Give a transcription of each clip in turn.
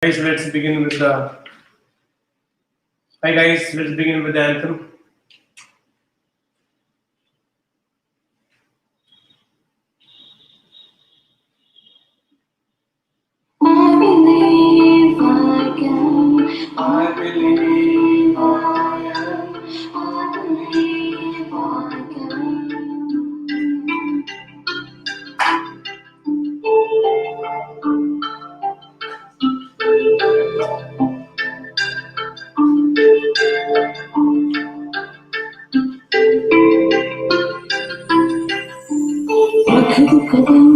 Guys, let's begin with the. Hi guys, let's begin with the anthem. I believe I can. I believe I am. I believe I can. एक कदम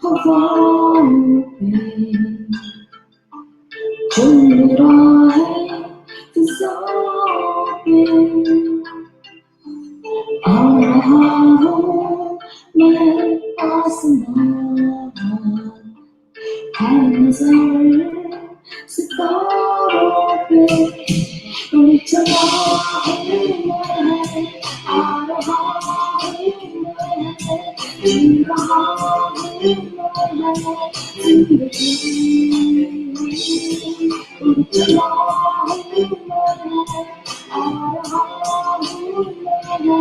हवाओं में चल रहा है फिजाओं में आ रहा हूँ मैं आसमां है नजर सितारों पे उड़ चला हूँ मैं आ रहा हूँ मैं जी रहा हूँ मैं जिंदगी उड़ चला हूँ मैं आ रहा हूँ मैं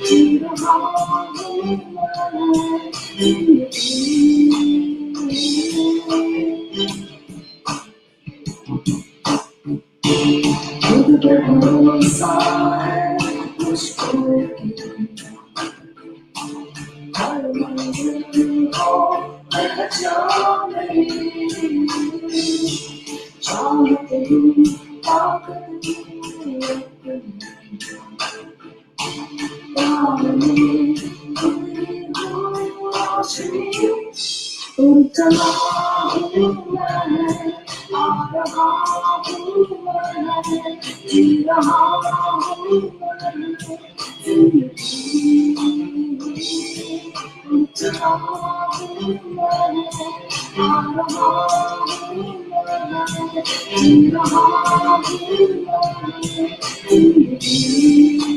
जी रहा हूँ मैं जिंदगी खुद पे भरोसा है मुझको कि हर मंजिल को पहचाने चाहते ही ताकत प्यार में खुली रोशनी उड़ चला हूँ मैं आ रहा हूँ मैं जी रहा हूँ मैं जिंदगी उड़ चला हूँ मैं आ रहा हूँ मैं जी रहा हूँ मैं जिंदगी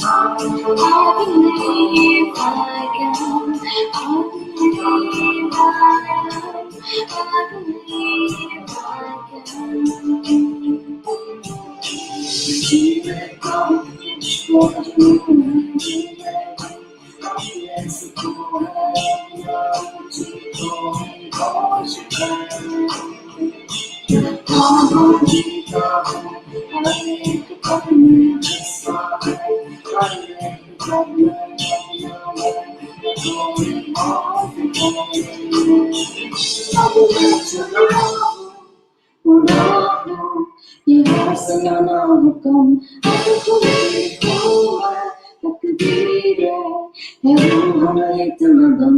I believe I can. I believe I am. I believe I can. Keep going, what you need. Let's go ahead, keep going, 'cause you can. Come on, keep going. I think you're coming this far. ये हौसला ना हो कम अब कोई हुआ तकदीर है रूह में इतना दम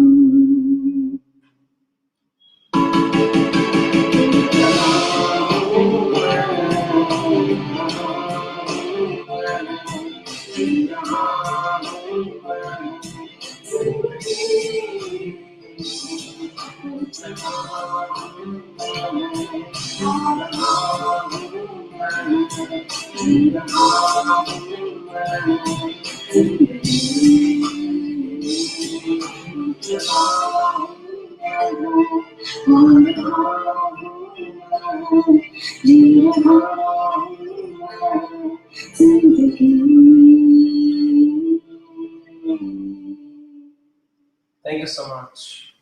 Thank you so much.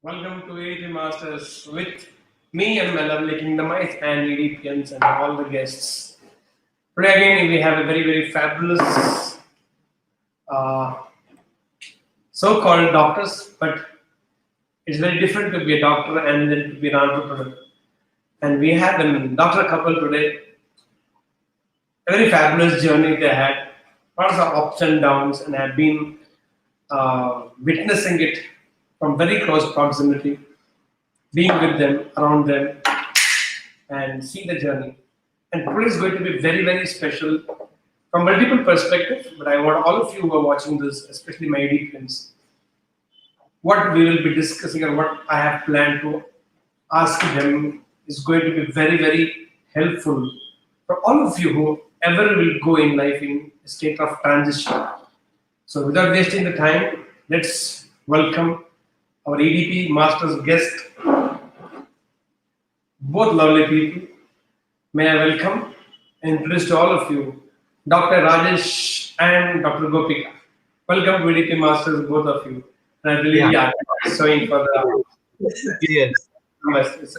Welcome to EDP Masters with me and my lovely Kingdomites and EDPMs and all the guests. Today again we have a very fabulous uh, so-called doctors, but it's very different to be a doctor and then to be an entrepreneur. And we have a doctor couple today, a very fabulous journey they had, lots of ups and downs, and have been witnessing it from very close proximity, being with them, around them, and see the journey. And today is going to be very special from multiple perspectives. But I want all of you who are watching this, especially my EDPs, what we will be discussing and what I have planned to ask them is going to be very helpful for all of you who ever will go in life in a state of transition. So without wasting the time, let's welcome our EDP Masters guest, both lovely people. May I welcome and introduce to all of you Dr. Rajesh and Dr. Gopika. Welcome to EDP Masters, both of you. And I believe Yeah. showing for the Yes.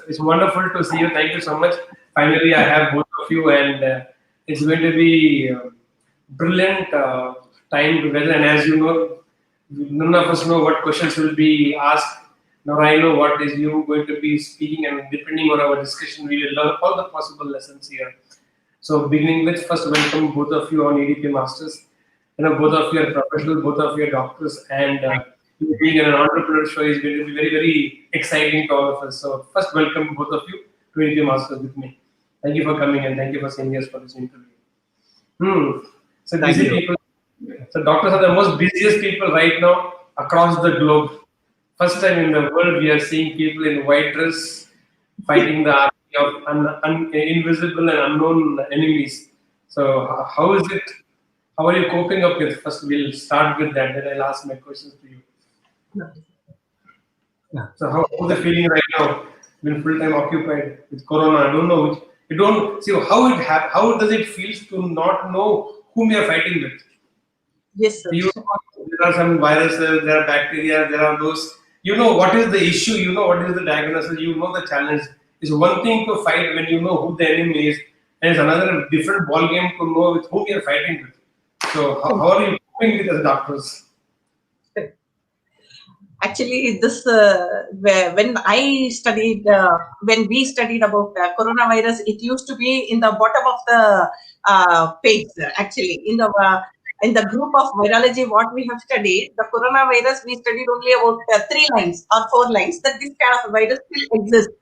it's wonderful to see you. Thank you so much. Finally, I have both of you, and it's going to be brilliant time together. And as you know, none of us know what questions will be asked. Nor I know what is you going to be speaking, and depending on our discussion, we will learn all the possible lessons here. So, beginning with first, welcome both of you on EDP Masters. Both of you are professional, both of you are doctors, and being an entrepreneur show is going to be very exciting to all of us. So, first, welcome both of you to EDP Masters with me. Thank you for coming and thank you for saying yes for this interview. So, Thank busy you. people. So, doctors are the most busiest people right now across the globe. First time in the world, we are seeing people in white dress fighting the army of invisible and unknown enemies. So, how is it? How are you coping up with? First, we'll start with that. Then I'll ask my questions to you. Yeah. So, how's the feeling right now? Been full time occupied with Corona. I don't know. You don't see how it how does it feel to not know whom you are fighting with? Yes, sir. You know, there are some viruses, there are bacteria, there are those. You know what is the issue, you know what is the diagnosis, you know the challenge. It's one thing to fight when you know who the enemy is, and it's another different ball game to know with whom you're fighting with. So, how are you coping with as doctors? Actually, this when I studied, when we studied about coronavirus, it used to be in the bottom of the page. Actually, in the group of virology, what we have studied, the coronavirus, we studied only about 3 lines or 4 lines that this kind of virus still exists,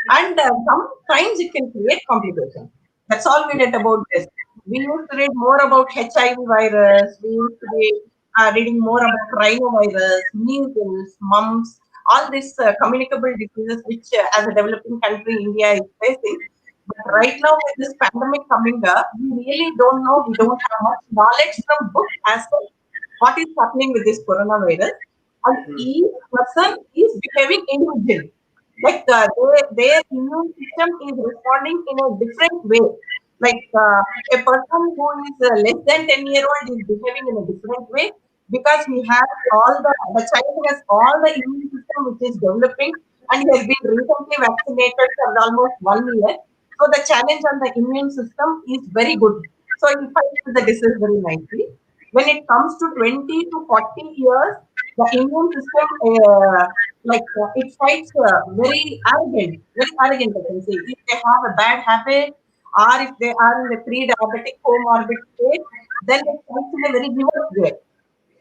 and sometimes it can create complications. That's all we read about this. We used to read more about HIV virus. We used to be reading more about rhinovirus, measles, mumps, all these communicable diseases which, as a developing country, India is facing. But right now, with this pandemic coming up, we really don't know. We don't have much knowledge from book as well. What is happening with this coronavirus? And each person is behaving individually. Like their immune system is responding in a different way. Like a person who is less than 10-year-old is behaving in a different way because he has the child has all the immune system which is developing, and he has been recently vaccinated for almost 1 year. So the challenge on the immune system is very good. So he fights the disease very nicely. When it comes to 20 to 40 years, the immune system, it fights very arrogant, I can say. If they have a bad habit or if they are in the pre-diabetic comorbid state, then it fights in a very reverse way.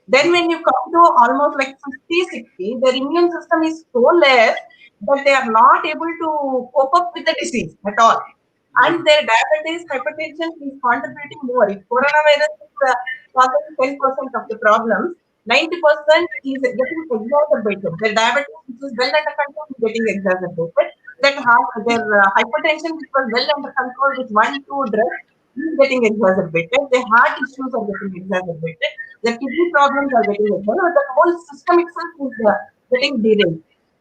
Then when you come to almost like 50, 60, their immune system is so less that they are not able to cope up with the disease at all. And their diabetes, hypertension is contributing more. If coronavirus is causing 10% of the problems, 90% is getting exacerbated. Their diabetes, which is well under control, is getting exacerbated. Their hypertension, which was well under control with 1, 2 drugs, is getting exacerbated. Their heart issues are getting exacerbated. Their kidney problems are getting exacerbated. The whole system itself is getting derailed.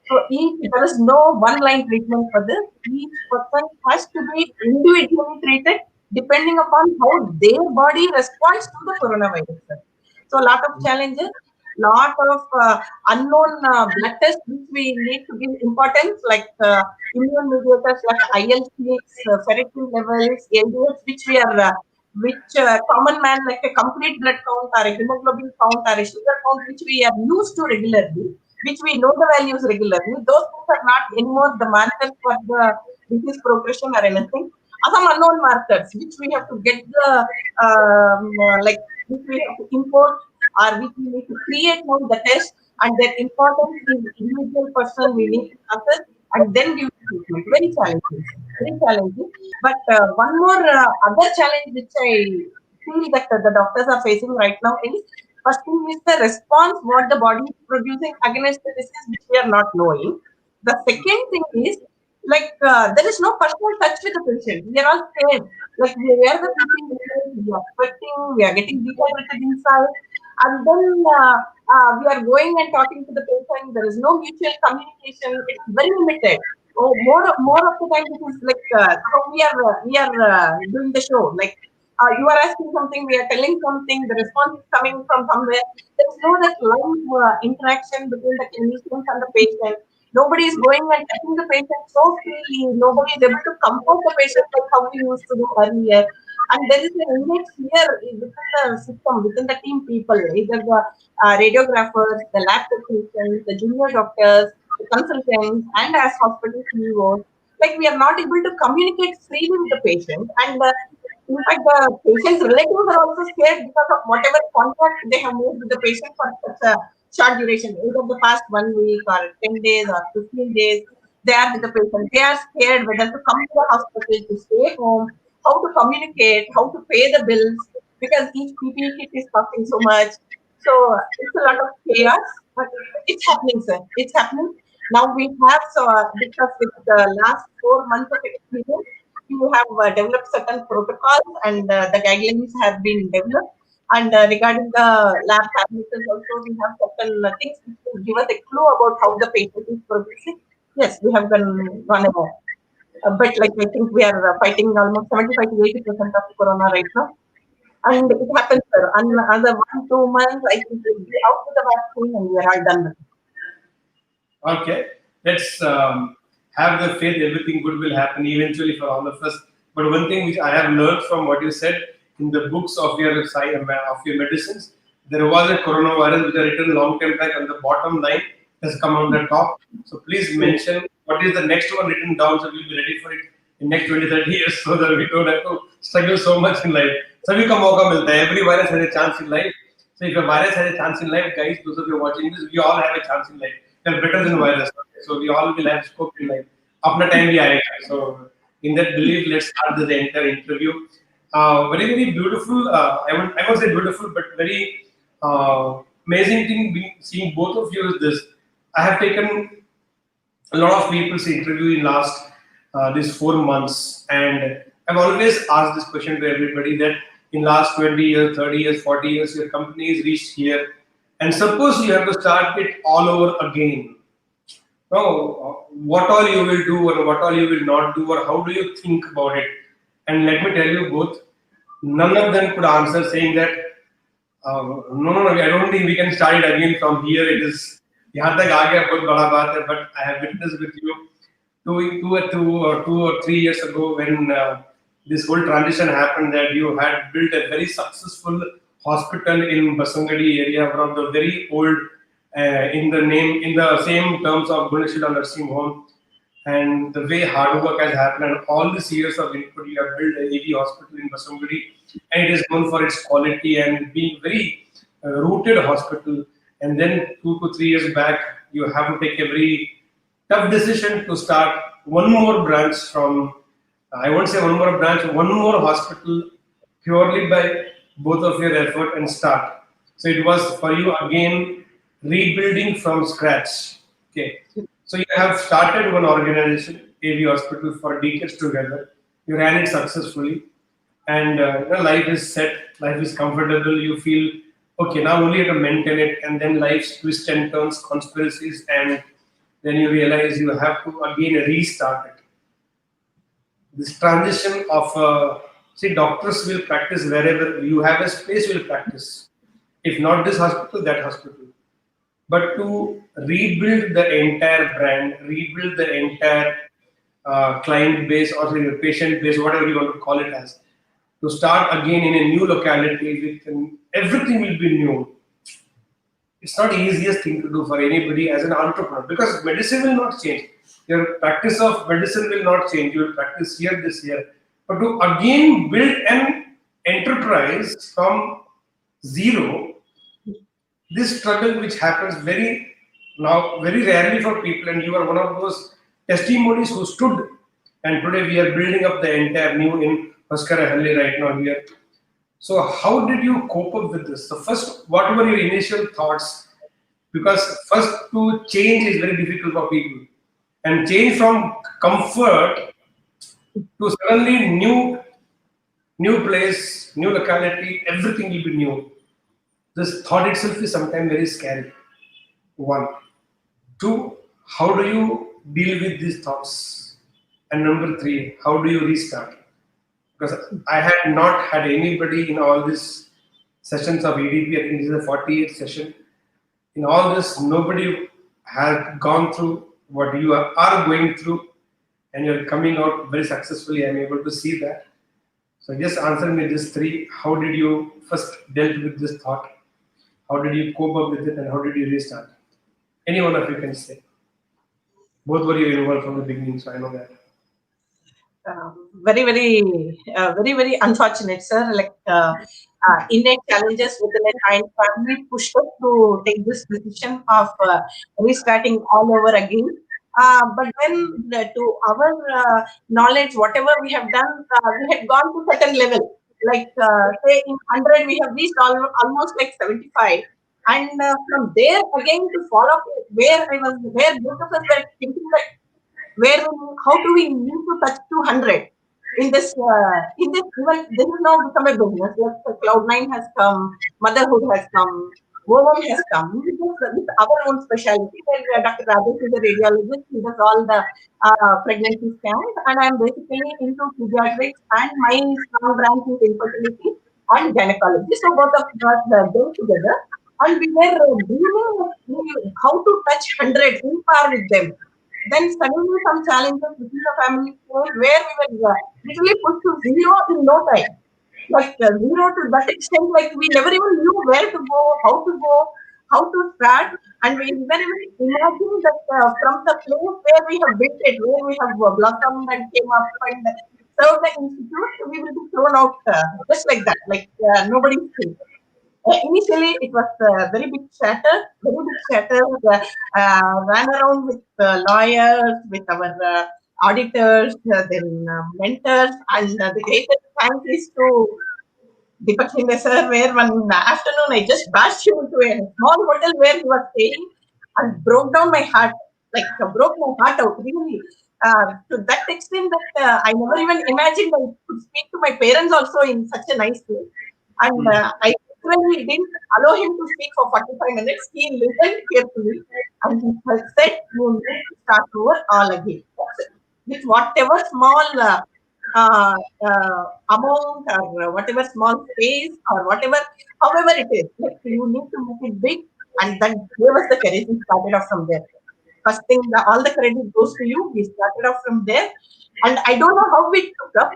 So there is no one-line treatment for this. Each person has to be individually treated depending upon how their body responds to the coronavirus. So a lot of challenges. lot of unknown blood tests which we need to give importance, like immune mediators like IL-6, ferritin levels, LDH, which we are which common man like a complete blood count or a hemoglobin count or a sugar count, which we are used to regularly, which we know the values regularly. Those things are not anymore the markers for the disease progression or anything. Some unknown markers which we have to get the like which we have to import or which we need to create now the test, and their importance is individual person we need to assess and then give treatment. Very challenging, sir. Very challenging. But one more other challenge which I feel that the doctors are facing right now is first thing is the response what the body is producing against the disease which we are not knowing. The second thing is like there is no personal touch with the patient. We are all scared. Like we are the people we are sweating, we are getting dehydrated inside, and then we are going and talking to the patient. There is no mutual communication. It's very limited. Oh, more of the time it is like how we are doing the show. Like you are asking something, we are telling something. The response is coming from somewhere. There is no that live interaction between the clinicians and the patient. Nobody is going and touching the patient so freely. Nobody is able to comfort the patient like how we used to do earlier. And there is an innate fear within the system, within the team people, either the radiographers, the lab technicians, the junior doctors, the consultants, and as hospital CEOs. Like we are not able to communicate freely with the patient, and in fact, the patient's relatives are also scared because of whatever contract they have made with the patient for such a short duration, either the past 1 week or 10 days or 15 days. They are with the patient. They are scared whether to come to the hospital, to stay home, how to communicate, how to pay the bills, because each PPE kit is costing so much. So it's a lot of chaos, but it's happening, sir. It's happening. Now we have so because with the last 4 months of experience, you have developed certain protocols and the guidelines have been developed. And regarding the lab parameters also, we have certain things which will give us a clue about how the patient is progressing. Yes, we have gone but like I think we are fighting almost 75 to 80% of corona right now. And it happens, sir. Another 1, 2 months, I think we'll be out with the vaccine and we are all done with it. Okay, let's have the faith everything good will happen eventually for all of us. But one thing which I have learned from what you said in the books of your of your medicines, there was a coronavirus which are written long time back on the bottom line has come on the top. So please Yes. mention what is the next one written down so we'll be ready for it in next 20, 30 years so that we don't have to struggle so much in life. सभी का मौका मिलता है. Every virus has a chance in life. So if a virus has a chance in life, guys, those of you watching this, we all have a chance in life. We are better than virus. Okay? So we all will have scope in life. Apna time bhi aayega. So in that belief, let's start the entire interview. Very very beautiful. I won't say beautiful, but very amazing thing being seeing both of you is this. I have taken a lot of people's interview in last these 4 months, and I've always asked this question to everybody that in last 20 years, 30 years, 40 years, your company is reached here, and suppose you have to start it all over again. Now, what all you will do or what all you will not do, or how do you think about it? And let me tell you both, none of them could answer saying that no, I don't think we can start it again from here. It is यहाँ तक आ गया बहुत बड़ा बात है. But I have witnessed with you two or 3 years ago when this whole transition happened that you had built a very successful hospital in Basangadi area, one of the very old in the same terms of Gunashila nursing home, and the way hard work has happened and all these years of input you have built a AD hospital in Basangadi, and it is known for its quality and being very rooted hospital. And then 2 to 3 years back, you have to take a very tough decision to start one more branch from, I won't say one more branch, one more hospital purely by both of your effort and start. So it was for you again rebuilding from scratch. Okay. So you have started one organization, AV Hospital, for decades together. You ran it successfully, and life is set, life is comfortable. You feel okay now. Only you have to maintain it, and then life's twists and turns, conspiracies, and then you realize you have to again restart it. This transition of see, doctors will practice wherever you have a space. Will practice. If not this hospital, that hospital. but to rebuild the entire brand, rebuild the entire client base or the patient base, whatever you want to call it as, to start again in a new locality with everything will be new. It's not the easiest thing to do for anybody as an entrepreneur because medicine will not change. Your practice of medicine will not change. You will practice here this year. But to again build an enterprise from zero, this struggle which happens very rarely for people, and you are one of those testimonies who stood. And today we are building up the entire new in Haskarahalli right now here. So how did you cope up with this? So first, what were your initial thoughts? Because first to change is very difficult for people, and change from comfort to suddenly new place, new locality, everything will be new. This thought itself is sometimes very scary. One, two, how do you deal with these thoughts? And number three, how do you restart? Because I had not had anybody in all these sessions of EDP. I think this is the 48th session. In all this, nobody has gone through what you are going through, and you're coming out very successfully. I'm able to see that. So just answer me these three. How did you first dealt with this thought? How did you cope up with it, and how did you restart? Any one of you can say. Both were you involved from the beginning, so I know that. Very unfortunate, sir. Like innate challenges within a kind family pushed us to take this decision of restarting all over again. But then, to our knowledge, whatever we have done, we had gone to certain level. Like say in 100, we have reached almost like 75. And from there again to follow where both of us were thinking that how do we need to touch 200 in this even this is now become a business. Like Cloud9 has come, motherhood has come, woman has come with our own specialty. Where Dr. Rajesh is a radiologist, he does all the pregnancy scans, and I'm basically into pediatrics, and my strong branch is infertility and gynecology. So both of us go together, and we were dreaming of how to touch 100 in par with them. Then suddenly some challenges within the family came where we were literally put to zero in no time. Like zero to that extent, like we never even knew where to go, how to start, and we never even imagined that from the place where we have built it, where we have blossomed and came up and served the institute, we will be thrown out just like that, like nobody's thing. Initially, it was very big chatter, very big chatter. Ran around with lawyers, with our auditors, then mentors, and the greatest thank is to Deepak sir, where one afternoon I just bashed him into a small hotel where he was staying and broke down my heart, like broke my heart out really. To that extent that I never even imagined I could speak to my parents also in such a nice way. And I literally didn't allow him to speak for 45 minutes. He listened carefully and he has said, you need to start over all again. That's it. With whatever small uh, amount or whatever small space or whatever, however it is, like you need to make it big, and then gave us the courage and started off from there. First thing, all the credit goes to you. We started off from there, and I don't know how we took up.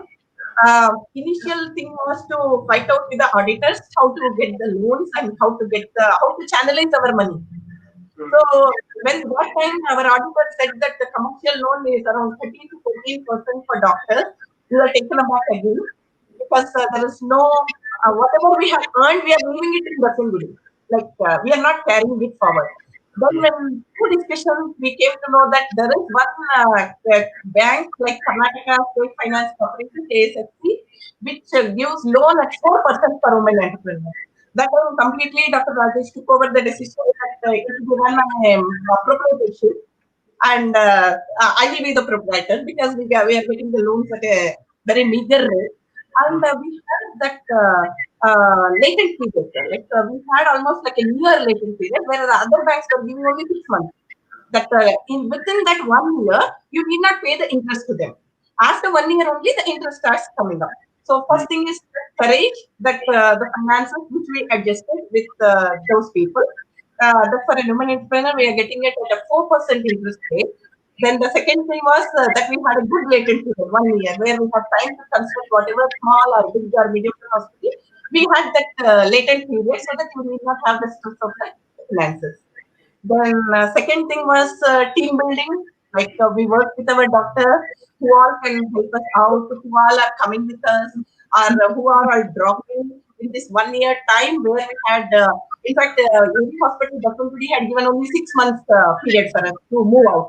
Initial thing was to fight out with the auditors how to get the loans and how to channelize our money. So when that time our auditor said that the commercial loan is around 13 to 14% for doctors, we were taken aback again because there is no whatever we have earned, we are leaving it in the single. Like we are not carrying it forward. Then when through discussions we came to know that there is one bank like Karnataka State Finance Corporation (KSFC) which gives loan at 4% for women entrepreneurs. That time completely Dr. Rajesh took over the decision that it will be run on a proprietorship, and I will be the proprietor because we are getting the loans at a very meager rate. And we had that latent period, sir. Like we had almost like a year latent period where the other banks were giving only 6 months. That in within that 1 year, you need not pay the interest to them. After 1 year only, the interest starts coming up. So first thing is courage that the finances which we adjusted with those people. That for a women entrepreneur, we are getting it at a 4% interest rate. Then the second thing was that we had a good latent period, 1 year, where we have time to construct whatever small or big or medium hospital. We had that latent period so that we need not have the stress of the finances. Then second thing was team building. Like we work with our doctor who all can help us out, who all are coming with us, or who are all dropping in this 1 year time where we had, in fact, every hospital, Dr. had given only 6 months period for us to move out.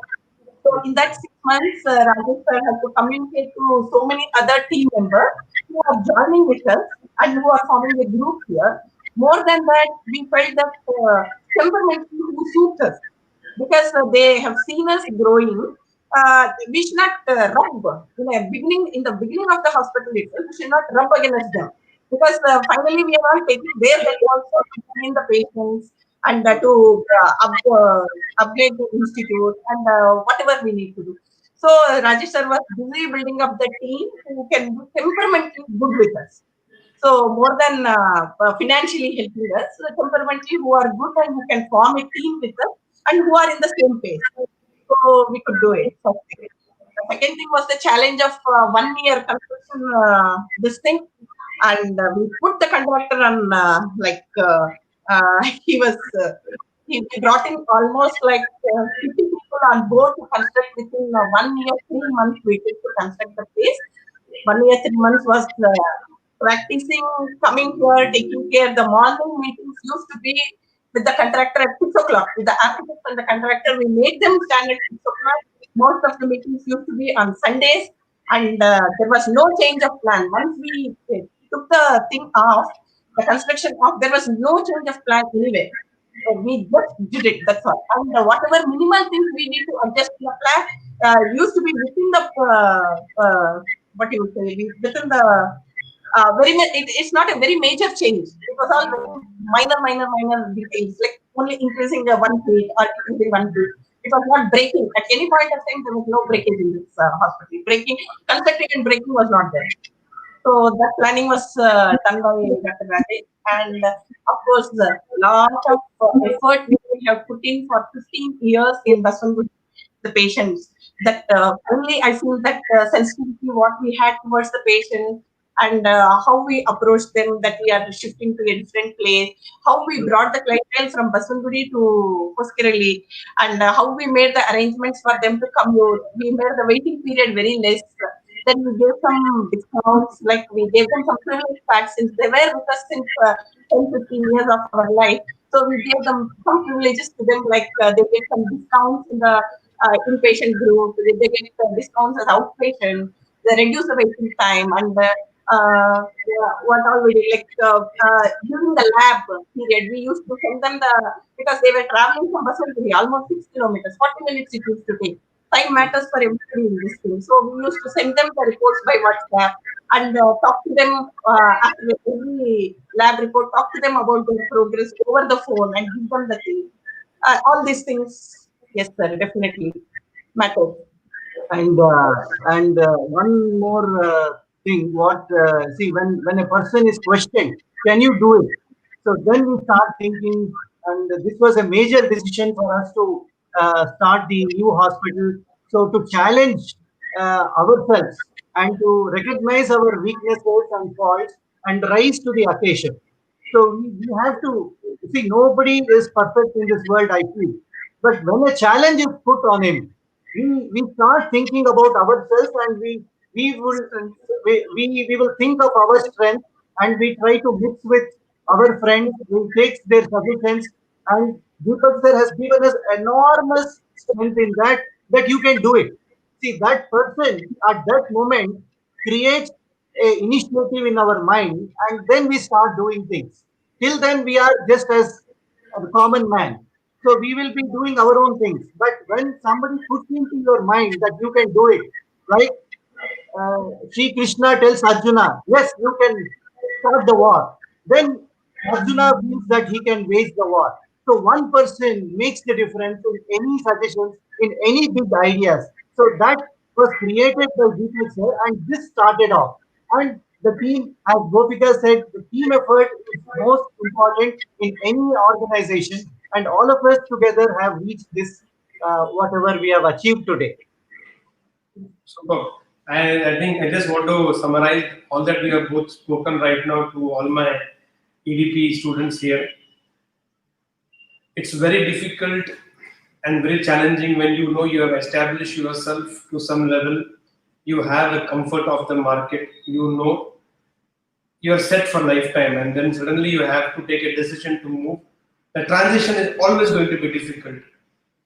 So in that 6 months, Rajesh sir has to communicate to so many other team members who are joining with us and who are forming a group here. More than that, we felt that temperament who suits us because they have seen us growing. We should not rub in the beginning of the hospital itself. We should not rub against them because finally we are all taking their help also to train the patients and to upgrade the institute and whatever we need to do. So Rajesh sir was busy building up the team who can be temperamentally good with us. So more than financially helping us, temperamentally who are good and who can form a team with us and who are in the same pace. So we could do it. First thing. The second thing was the challenge of 1 year construction. This thing, and we put the contractor on he was. He brought in almost like 50 people on board to construct within 1 year, 3 months we took to construct the place. 1 year, 3 months was practicing, coming here, taking care. The morning meetings used to be with the contractor at 6 o'clock. With the architect and the contractor, we made them stand at 6 o'clock. Most of the meetings used to be on Sundays, and there was no change of plan. Once we took the thing off, the construction off, there was no change of plan anyway. We just did it, that's all. And whatever minimal things we need to adjust in the plan used to be within the, what you would say, within the it's not a very major change. It was all very minor details, like only increasing one feet or decreasing one feet. It was not breaking. At any point of time, there was no breakage in this hospital. Breaking, constructing and breaking was not there. So that planning was done by Dr. Rajesh, and of course, a lot of effort we have put in for 15 years in Baswantpur, the patients. That only I feel that sensitivity what we had towards the patient and how we approach them, that we are shifting to a different place, how we brought the clientele from Baswantpuri to Hoskirali, and how we made the arrangements for them to commute. We made the waiting period very less. Then we gave some discounts, like we gave them some privilege packs since they were with us since 10, 15 years of our life. So we gave them some privileges to them, like they get some discounts in the inpatient group, they get discounts as outpatient, they reduce the waiting time, and what all we did, like during the lab period, we used to send them because they were traveling from Baswantpuri, almost 6 kilometers, 40 minutes it used to take. Time matters for everybody in this thing. So we used to send them the reports by WhatsApp and talk to them after every lab report, talk to them about their progress over the phone and give them the thing. All these things, yes, sir, definitely matter. And one more thing, what see when a person is questioned, can you do it? So then we start thinking, and this was a major decision for us to start the new hospital. So to challenge ourselves and to recognize our weaknesses and faults and rise to the occasion. So we have to see, nobody is perfect in this world, I feel. But when a challenge is put on him, we start thinking about ourselves, and we will we will think of our strength, and we try to mix with our friends. We take their suggestions, and Deepak sir has given us enormous strength in that you can do it. See, that person at that moment creates a initiative in our mind, and then we start doing things. Till then, we are just as a common man. So we will be doing our own things. But when somebody puts into your mind that you can do it, like Sri Krishna tells Arjuna, yes, you can start the war. Then Arjuna feels that he can wage the war. So one person makes the difference in any suggestions, in any big ideas. So that was created by Deepak sir, and this started off. And the team, as Gopika said, the team effort is most important in any organization. and all of us together have reached this whatever we have achieved today. Superb. I think I just want to summarize all that we have both spoken right now to all my EDP students here. It's very difficult and very challenging when you know you have established yourself to some level. You have a comfort of the market. You know you are set for lifetime, and then suddenly you have to take a decision to move. The transition is always going to be difficult.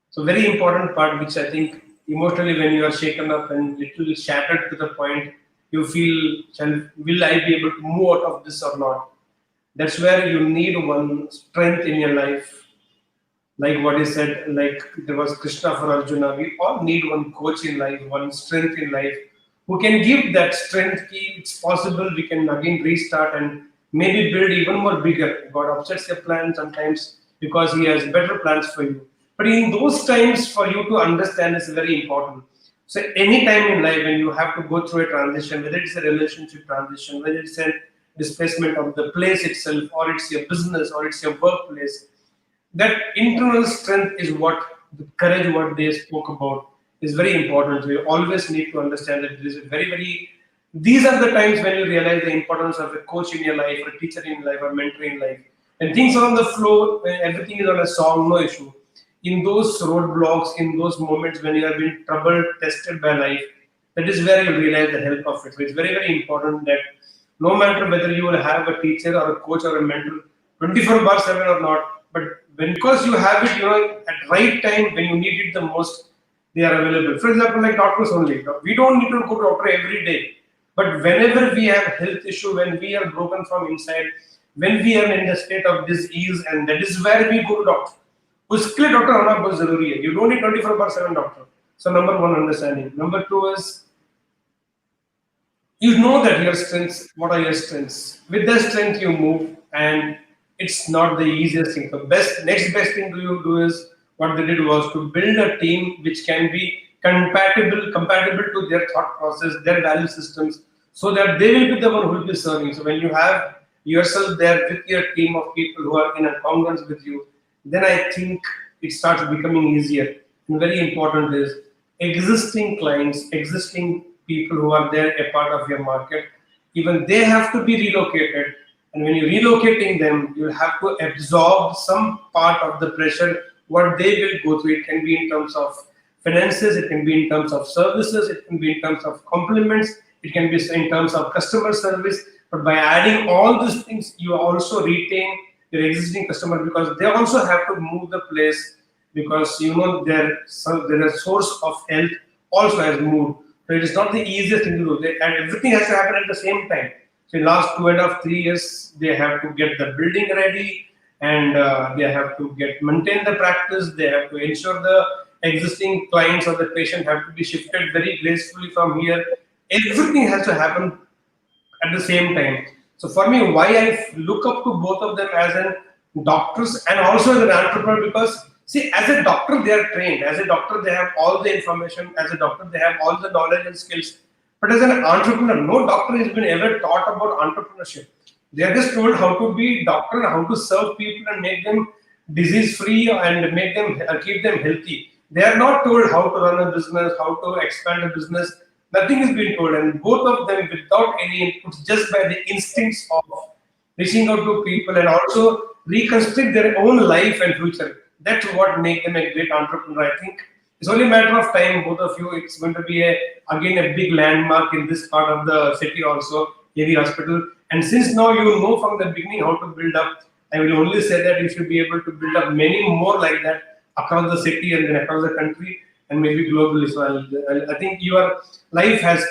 So very important part, which I think emotionally when you are shaken up and little shattered to the point you feel, will I be able to move out of this or not? That's where you need one strength in your life. Like what he said, like there was Krishna for Arjuna. We all need one coach in life, one strength in life, who can give that strength. It's possible we can again restart and maybe build even more bigger. God upsets your plan sometimes because He has better plans for you. But in those times, for you to understand is very important. So any time in life when you have to go through a transition, whether it's a relationship transition, whether it's a displacement of the place itself, or it's your business, or it's your workplace, that internal strength is what the courage what they spoke about is very important. So you always need to understand that this is very these are the times when you realize the importance of a coach in your life, or a teacher in your life, or a mentor in life. When things are on the flow, when everything is on a song, no issue. In those roadblocks, in those moments when you have been troubled, tested by life, that is where you realize the help of it. So it's very important that no matter whether you will have a teacher or a coach or a mentor 24/7 or not, but because you have it, at right time when you need it the most, they are available. For example, like doctors only. We don't need to go to doctor every day. But whenever we have health issue, when we are broken from inside, when we are in the state of disease, and that is where we go to doctor. उसके लिए doctor होना बहुत जरूरी है. You don't need 24/7 doctor. So number one, understanding. Number two is you know that your strengths, what are your strengths? With that strength you move, and it's not the easiest thing. The next best thing you do is what they did was to build a team which can be compatible to their thought process, their value systems, so that they will be the one who will be serving. So when you have yourself there with your team of people who are in a congruence with you, then I think it starts becoming easier. And very important is existing clients, existing people who are there a part of your market, even they have to be relocated. And when you're relocating them, you'll have to absorb some part of the pressure what they will go through. It can be in terms of finances, it can be in terms of services, it can be in terms of compliments, it can be in terms of customer service. But by adding all these things, you also retain your existing customer, because they also have to move the place, because their source of health also has moved. So it is not the easiest thing to do. And everything has to happen at the same time. So in last 2.5-3 years, they have to get the building ready, and they have to maintain the practice. They have to ensure the existing clients or the patient have to be shifted very gracefully from here. Everything has to happen at the same time. So for me, why I look up to both of them as an doctors and also as an entrepreneur, because see, as a doctor they are trained, as a doctor they have all the information, as a doctor they have all the knowledge and skills. But as an entrepreneur, no doctor has been ever taught about entrepreneurship. They are just told how to be doctor, how to serve people and make them disease free and make them keep them healthy. They are not told how to run a business, how to expand a business. Nothing is being told, and both of them, without any inputs, just by the instincts of reaching out to people and also reconstruct their own life and future. That's what makes them a great entrepreneur. I think it's only a matter of time. Both of you, it's going to be again a big landmark in this part of the city also, EDP Hospital. And since now you know from the beginning how to build up, I will only say that you should be able to build up many more like that across the city and then across the country and maybe globally. So I think your life has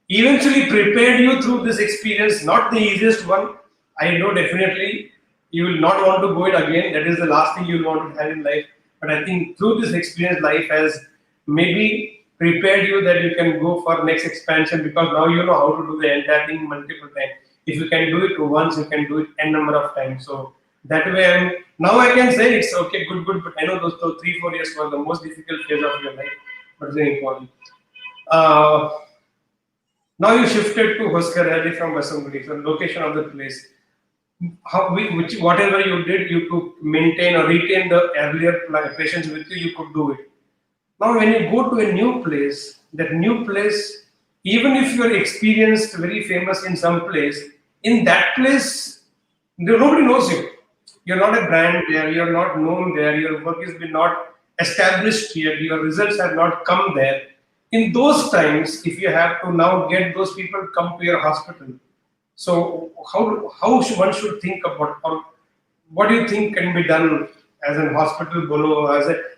eventually prepared you through this experience, not the easiest one. I know definitely you will not want to go it again. That is the last thing you will want to have in life. But I think through this experience, life has maybe prepared you that you can go for next expansion, because now you know how to do the entire thing multiple times. If you can do it once, you can do it n number of times. So that way, now I can say it's okay, good. But I know those 3-4 years were the most difficult phase of your life, but it's very important. Now you shifted to Hosker from Basambudi, so location of the place. which whatever you did, you could maintain or retain the earlier patients with you, you could do it. Now, when you go to a new place, that new place, even if you are experienced, very famous in some place, in that place, nobody knows you. You're not a brand there, you're not known there, your work has been not established here, your results have not come there. In those times, if you have to now get those people to come to your hospital, so one should think about, or what do you think can be done as an hospital below?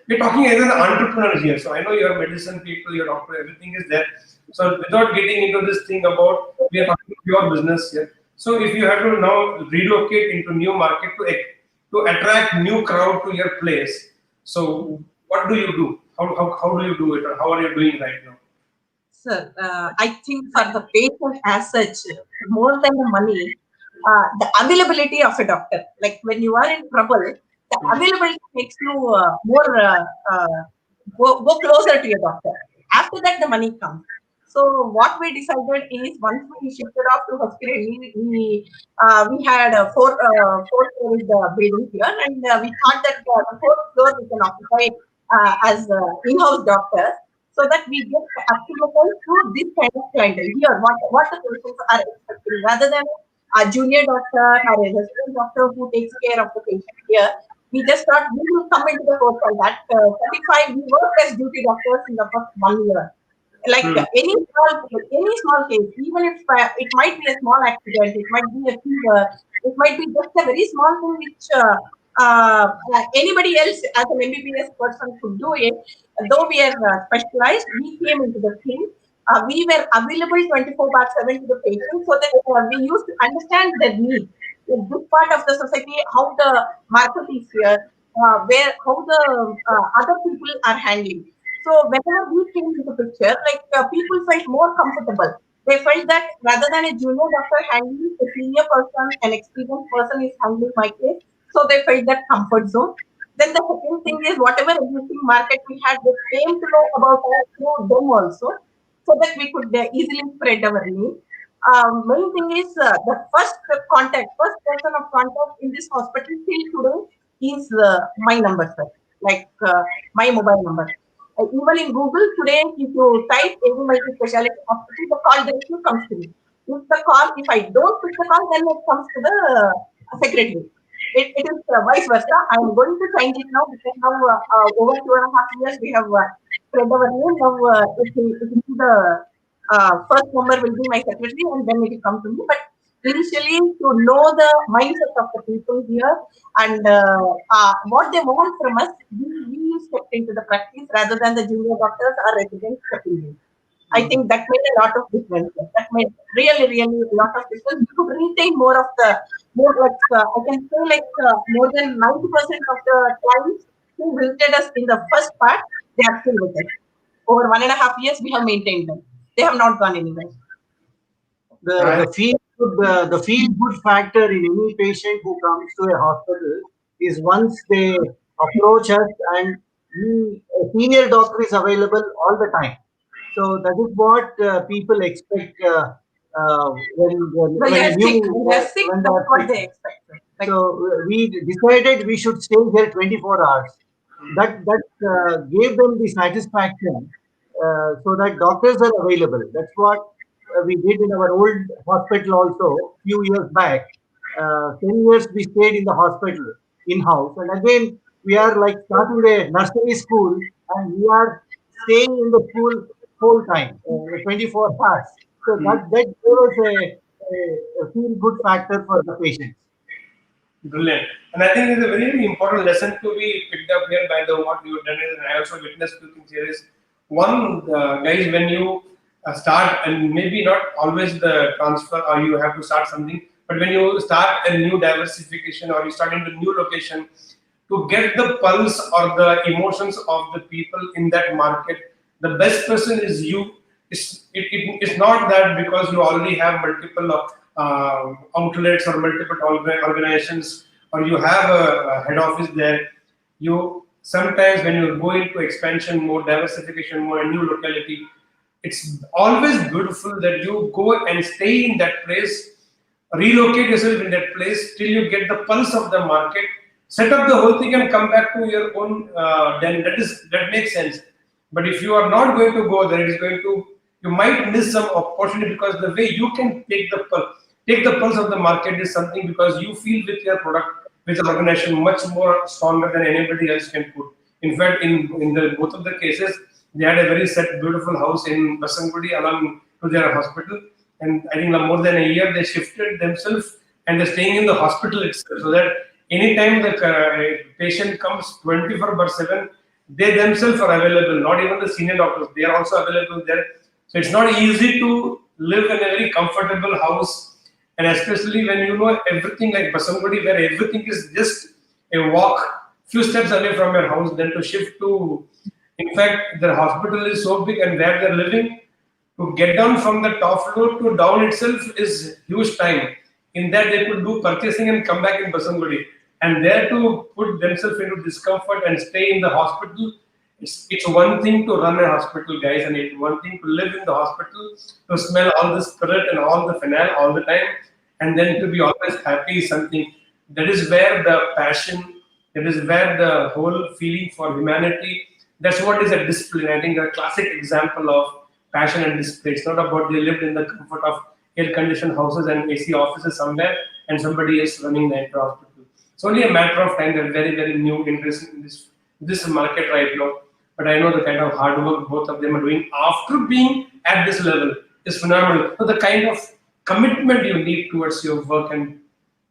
We're talking as an entrepreneur here. So I know your medicine people, your doctor, everything is there. So without getting into this thing about, we are talking pure business here. So if you have to now relocate into new market to attract new crowd to your place, so what do you do? How do you do it, or how are you doing right now? Sir, I think for the patient as such, more than the money, the availability of a doctor. Like when you are in trouble, the availability makes you more go closer to your doctor. After that, the money comes. So what we decided is once we shifted off to hospital, we had a four-story building here, and we thought that the fourth floor we can occupy as in-house doctors so that we get acclimatized to this kind of clientele here, what the patients are expecting, rather than a junior doctor or a resident doctor who takes care of the patient here. We just thought we will come into the hotel. That 35, we work as duty doctors in the first 1 year. Like Hmm. any small case, even if it might be a small accident, it might be a fever, it might be just a very small thing which anybody else as an MBBS person could do it. Though we are specialized, we came into the thing. We were available 24/7 to the patient so that we used to understand their needs. In this part of the society, how the market is here, where how the other people are handling. So whenever we came into the picture, like people felt more comfortable. They felt that rather than a junior doctor handling, a senior person, an experienced person is handling my case. So they felt that comfort zone. Then the second thing is whatever existing market we had, they came to know about us through them also, so that we could easily spread our name. Main thing is the first person of contact in this hospital till today is my number, sir. Like my mobile number. Even in Google today, if you type any multi-speciality hospital, the call directly comes to me. If I don't pick the call, then it comes to the secretary. It is vice versa. I'm going to change it now because now over 2.5 years we have spread our name. Now it will be the first number will be my secretary and then it will come to me. But initially to know the mindset of the people here and what they want from us, we stepped into the practice rather than the junior doctors or residents stepping in. I think that made a lot of difference. That made really a lot of difference. We could retain more of the more like I can say like more than 90% of the clients who visited us in the first part, they are still with us. Over 1.5 years, we have maintained them. They have not gone anywhere. The feel good factor in any patient who comes to a hospital is once they approach us and a senior doctor is available all the time. So that is what people expect When when they a are new sick, when they are sick, when they that's are what sick. they expect. Like, So we decided we should stay here 24 hours. That gave them the satisfaction, so that doctors are available. That's what we did in our old hospital also few years back. 10 years we stayed in the hospital in house, and again we are like starting a nursery school, and we are staying in the school whole time, 24 hours. So that gave us a feel good factor for the patients. Brilliant. And I think it's a very, very important lesson to be picked up here by the what you've done. And I also witnessed two things here is one, guys, when you start, and maybe not always the transfer or you have to start something, but when you start a new diversification or you start into new location, to get the pulse or the emotions of the people in that market, the best person is you. It's not that because you already have multiple outlets or multiple organizations or you have a head office there. You sometimes when you go into expansion mode, diversification mode, a new locality, it's always beautiful that you go and stay in that place relocate yourself in that place till you get the pulse of the market, set up the whole thing and come back to your own, then that makes sense. But if you are not going to go there, it is going to, you might miss some opportunity, because the way you can take the pulse of the market is something, because you feel with your product, with the organization, much more stronger than anybody else can put. In fact, in the both of the cases, they had a very set, beautiful house in Basangudi along to their hospital, and I think more than a year they shifted themselves and they're staying in the hospital itself, so that anytime the patient comes 24/7, they themselves are available. Not even the senior doctors; they are also available there. So it's not easy to live in a very comfortable house, and especially when you know everything, like Basangudi, where everything is just a walk, few steps away from your house. Then to shift to, in fact, the hospital is so big, and where they're living, to get down from the top floor to down itself is huge time. In that, they could do purchasing and come back in Basangudi. And there to put themselves into discomfort and stay in the hospital, it's one thing to run a hospital, guys, and it's one thing to live in the hospital, to smell all the spirit and all the phenyl all the time, and then to be always happy is something. That is where the passion, that is where the whole feeling for humanity, that's what is a discipline. I think a classic example of passion and discipline. It's not about they lived in the comfort of air-conditioned houses and AC offices somewhere, and somebody is running the entire hospital. It's only a matter of time. They're very, very new interest in this market right now. But I know the kind of hard work both of them are doing after being at this level is phenomenal. So the kind of commitment you need towards your work and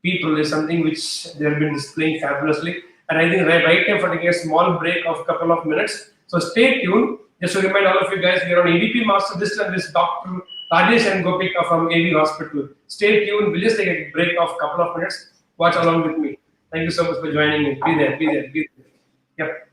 people is something which they have been displaying fabulously. And I think right time for taking a small break of a couple of minutes. So stay tuned. Just to remind all of you guys, we are on EDP Master. This time is Dr. Rajesh and Gopika from AV Hospital. Stay tuned. We'll just take a break of a couple of minutes. Watch along with me. Thank you so much for joining me. Be there, be there, be there. Yep.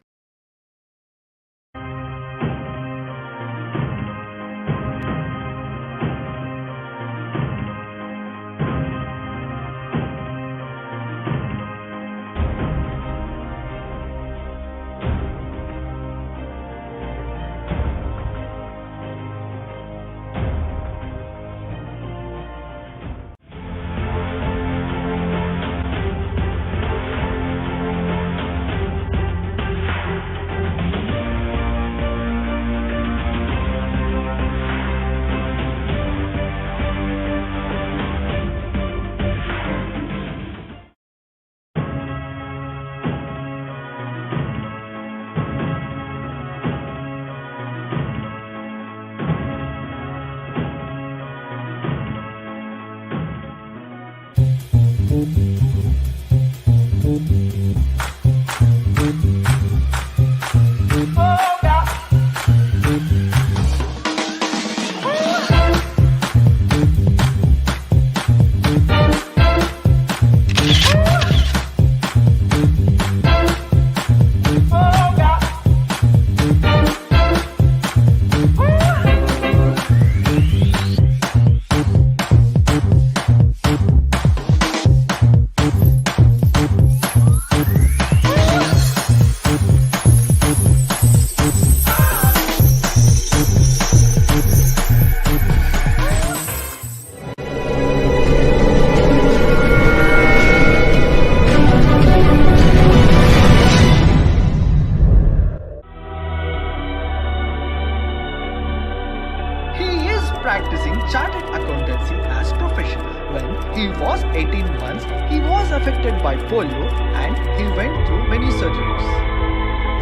practicing chartered accountancy as profession. When he was 18 months, he was affected by polio and he went through many surgeries.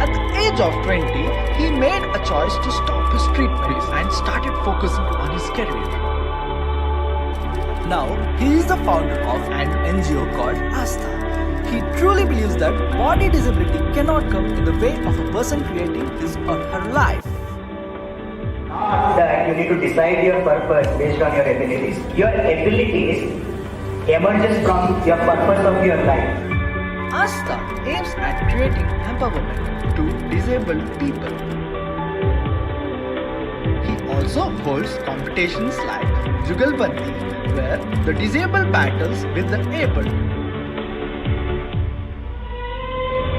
At the age of 20, he made a choice to stop his treatment and started focusing on his career. Now, he is the founder of an NGO called Asta. He truly believes that body disability cannot come in the way of a person creating his or her life. That you need to decide your purpose based on your abilities. Your abilities emerges from your purpose of your life. Asta aims at creating empowerment to disabled people. He also holds competitions like Jugalbandi, where the disabled battles with the able.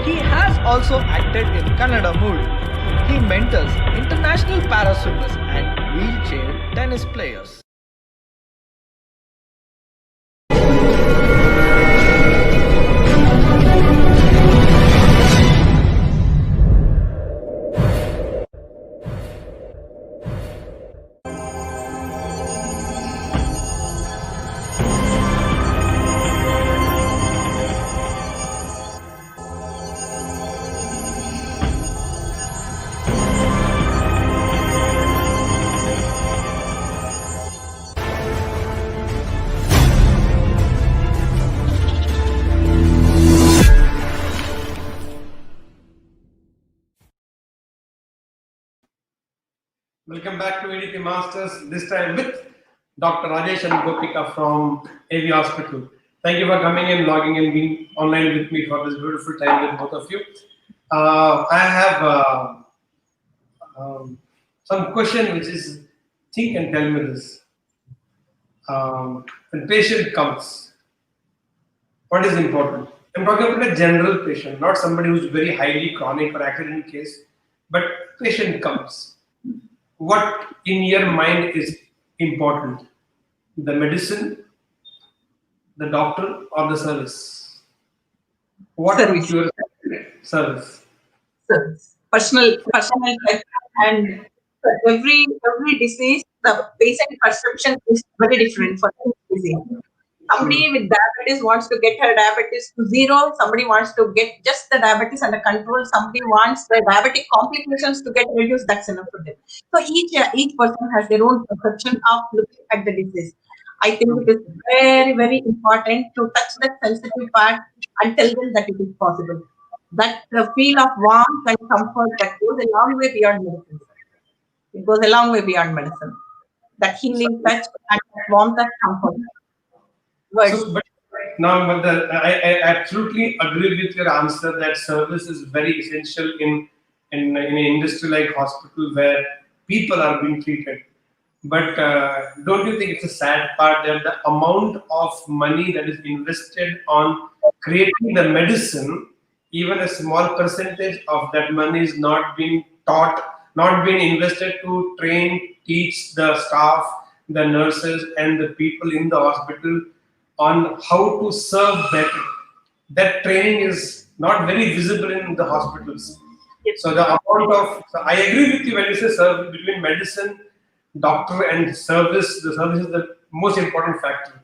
He has also acted in Kannada movie. He mentors international para-swimmers and wheelchair tennis players. Welcome back to EDP Masters, this time with Dr. Rajesh and Gopika from AV Hospital. Thank you for coming and logging in, being online with me for this beautiful time with both of you. I have some question which is, think and tell me this. When patient comes, what is important? I'm talking about a general patient, not somebody who's very highly chronic or accident case, but patient comes. What in your mind is important? The medicine, the doctor, or the service? What Service. would your service? Service. Personal touch, and for every disease, the patient perception is very different for each disease. Somebody with diabetes wants to get her diabetes to zero. Somebody wants to get just the diabetes under control. Somebody wants the diabetic complications to get reduced. That's enough for them. So each person has their own perception of looking at the disease. I think it is very important to touch that sensitive part and tell them that it is possible. That feel of warmth and comfort that goes a long way beyond medicine. It goes a long way beyond medicine. That healing touch and that warmth and comfort. Words. So, but now, I absolutely agree with your answer that service is very essential in an industry like hospital where people are being treated. But don't you think it's a sad part that the amount of money that is invested on creating the medicine, even a small percentage of that money is not being taught, not being invested to train, teach the staff, the nurses, and the people in the hospital on how to serve better. That training is not very visible in the hospitals. So the amount of, so I agree with you when you say service between medicine, doctor, and service. The service is the most important factor.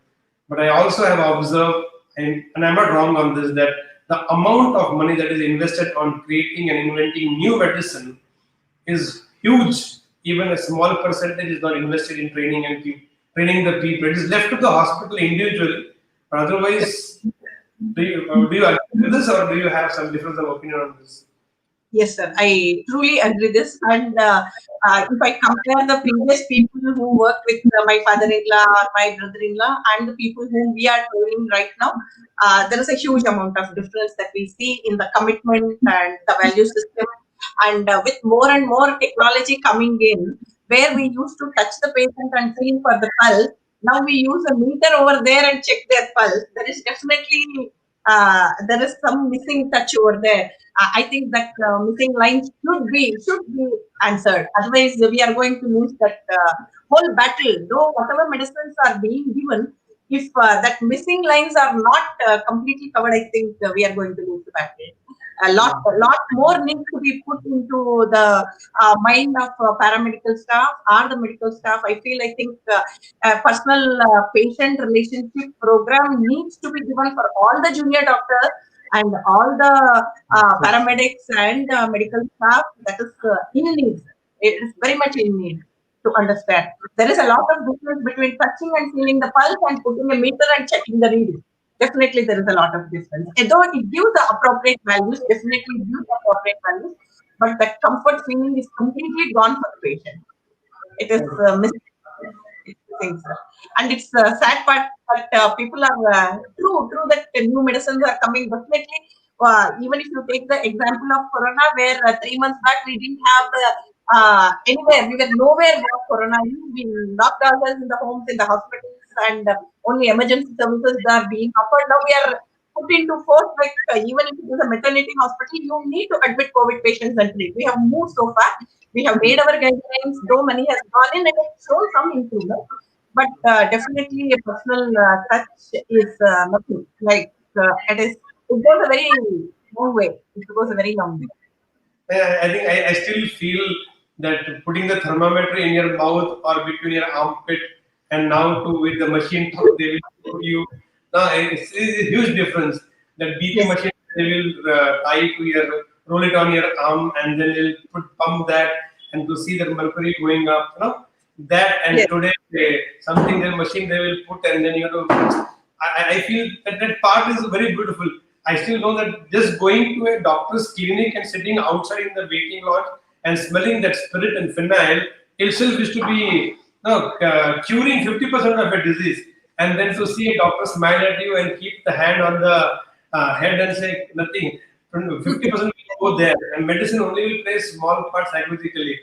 But I also have observed, and I'm not wrong on this, that the amount of money that is invested on creating and inventing new medicine is huge. Even a small percentage is not invested in training and training the people. It is left to the hospital individually. But otherwise, do you agree with this, or do you have some difference of opinion on this? Yes, sir. I truly agree this. And if I compare the previous people who work with my father-in-law or my brother-in-law and the people whom we are training right now, there is a huge amount of difference that we see in the commitment and the value system. And with more and more technology coming in, where we used to touch the patient and feel for the pulse, now we use a meter over there and check their pulse. There is some missing touch over there. I think that missing lines should be answered. Otherwise, we are going to lose that whole battle. Though whatever medicines are being given, if that missing lines are not completely covered, I think we are going to lose the battle. A lot more needs to be put into the mind of paramedical staff or the medical staff. I think a personal patient relationship program needs to be given for all the junior doctors and all the paramedics and medical staff. That is in need. It is very much in need to understand. There is a lot of difference between touching and feeling the pulse and putting a meter and checking the reading. Definitely, there is a lot of difference. And though it gives the appropriate values, definitely gives the appropriate values, but that comfort feeling is completely gone for the patient. It is missing, sir. And it's a sad part that people are true that new medicines are coming. Definitely, even if you take the example of Corona, where 3 months back we didn't have anywhere, we were nowhere near Corona. We locked ourselves in the homes, in the hospitals, and only emergency services are being offered. Now we are put into force, like even if it is a maternity hospital, you need to admit COVID patients and treat. We have moved so far. We have made our guidelines, though money has gone in and it's shown some improvement. But definitely a personal touch is nothing. Like it goes a very long way. It goes a very long way. I think I still feel that putting the thermometer in your mouth or between your armpit and now to with the machine they will put you. Now it's a huge difference. That BP machine they will tie to your roll it on your arm and then they'll pump that and to see the mercury going up. That and Yes. today something the machine they will put and then you know. I feel that part is very beautiful. I still know that just going to a doctor's clinic and sitting outside in the waiting lodge and smelling that spirit and phenyl itself is to be curing 50% of a disease, and then to see a doctor smile at you and keep the hand on the head and say nothing. 50% will go there, and medicine only will play small part psychologically.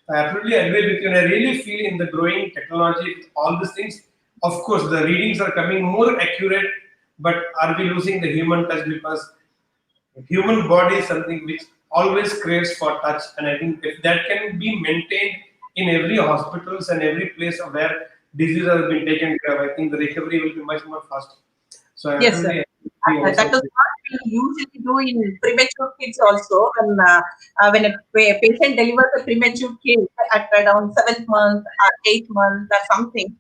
I absolutely agree with you, and I really feel in the growing technology, with all these things, of course, the readings are coming more accurate, but are we losing the human touch? Because the human body is something which always craves for touch, and I think if that can be maintained in every hospitals and every place where disease has been taken care of, I think the recovery will be much more faster. So I Yes, sir. absolutely agree That also is with what we usually do in premature kids also. When a patient delivers a premature kid at around 7th month or 8th month or something,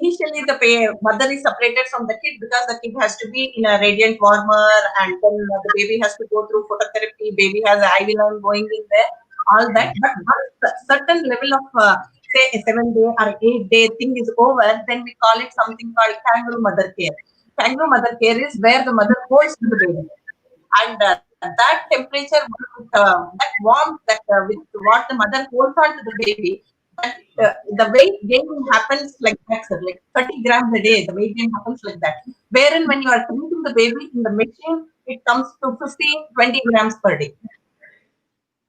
initially the mother is separated from the kid because the kid has to be in a radiant warmer, and then the baby has to go through phototherapy. Baby has an IV line going in there, all that. But once a certain level of say a 7 day or 8 day thing is over, then we call it something called kangaroo mother care. Kangaroo mother care is where the mother holds the baby, and that temperature, that warmth, that with what the mother holds on to the baby, that the weight gain happens like that, sir, like 30 grams a day. The weight gain happens like that. Wherein when you are treating the baby in the machine, it comes to 15, 20 grams per day.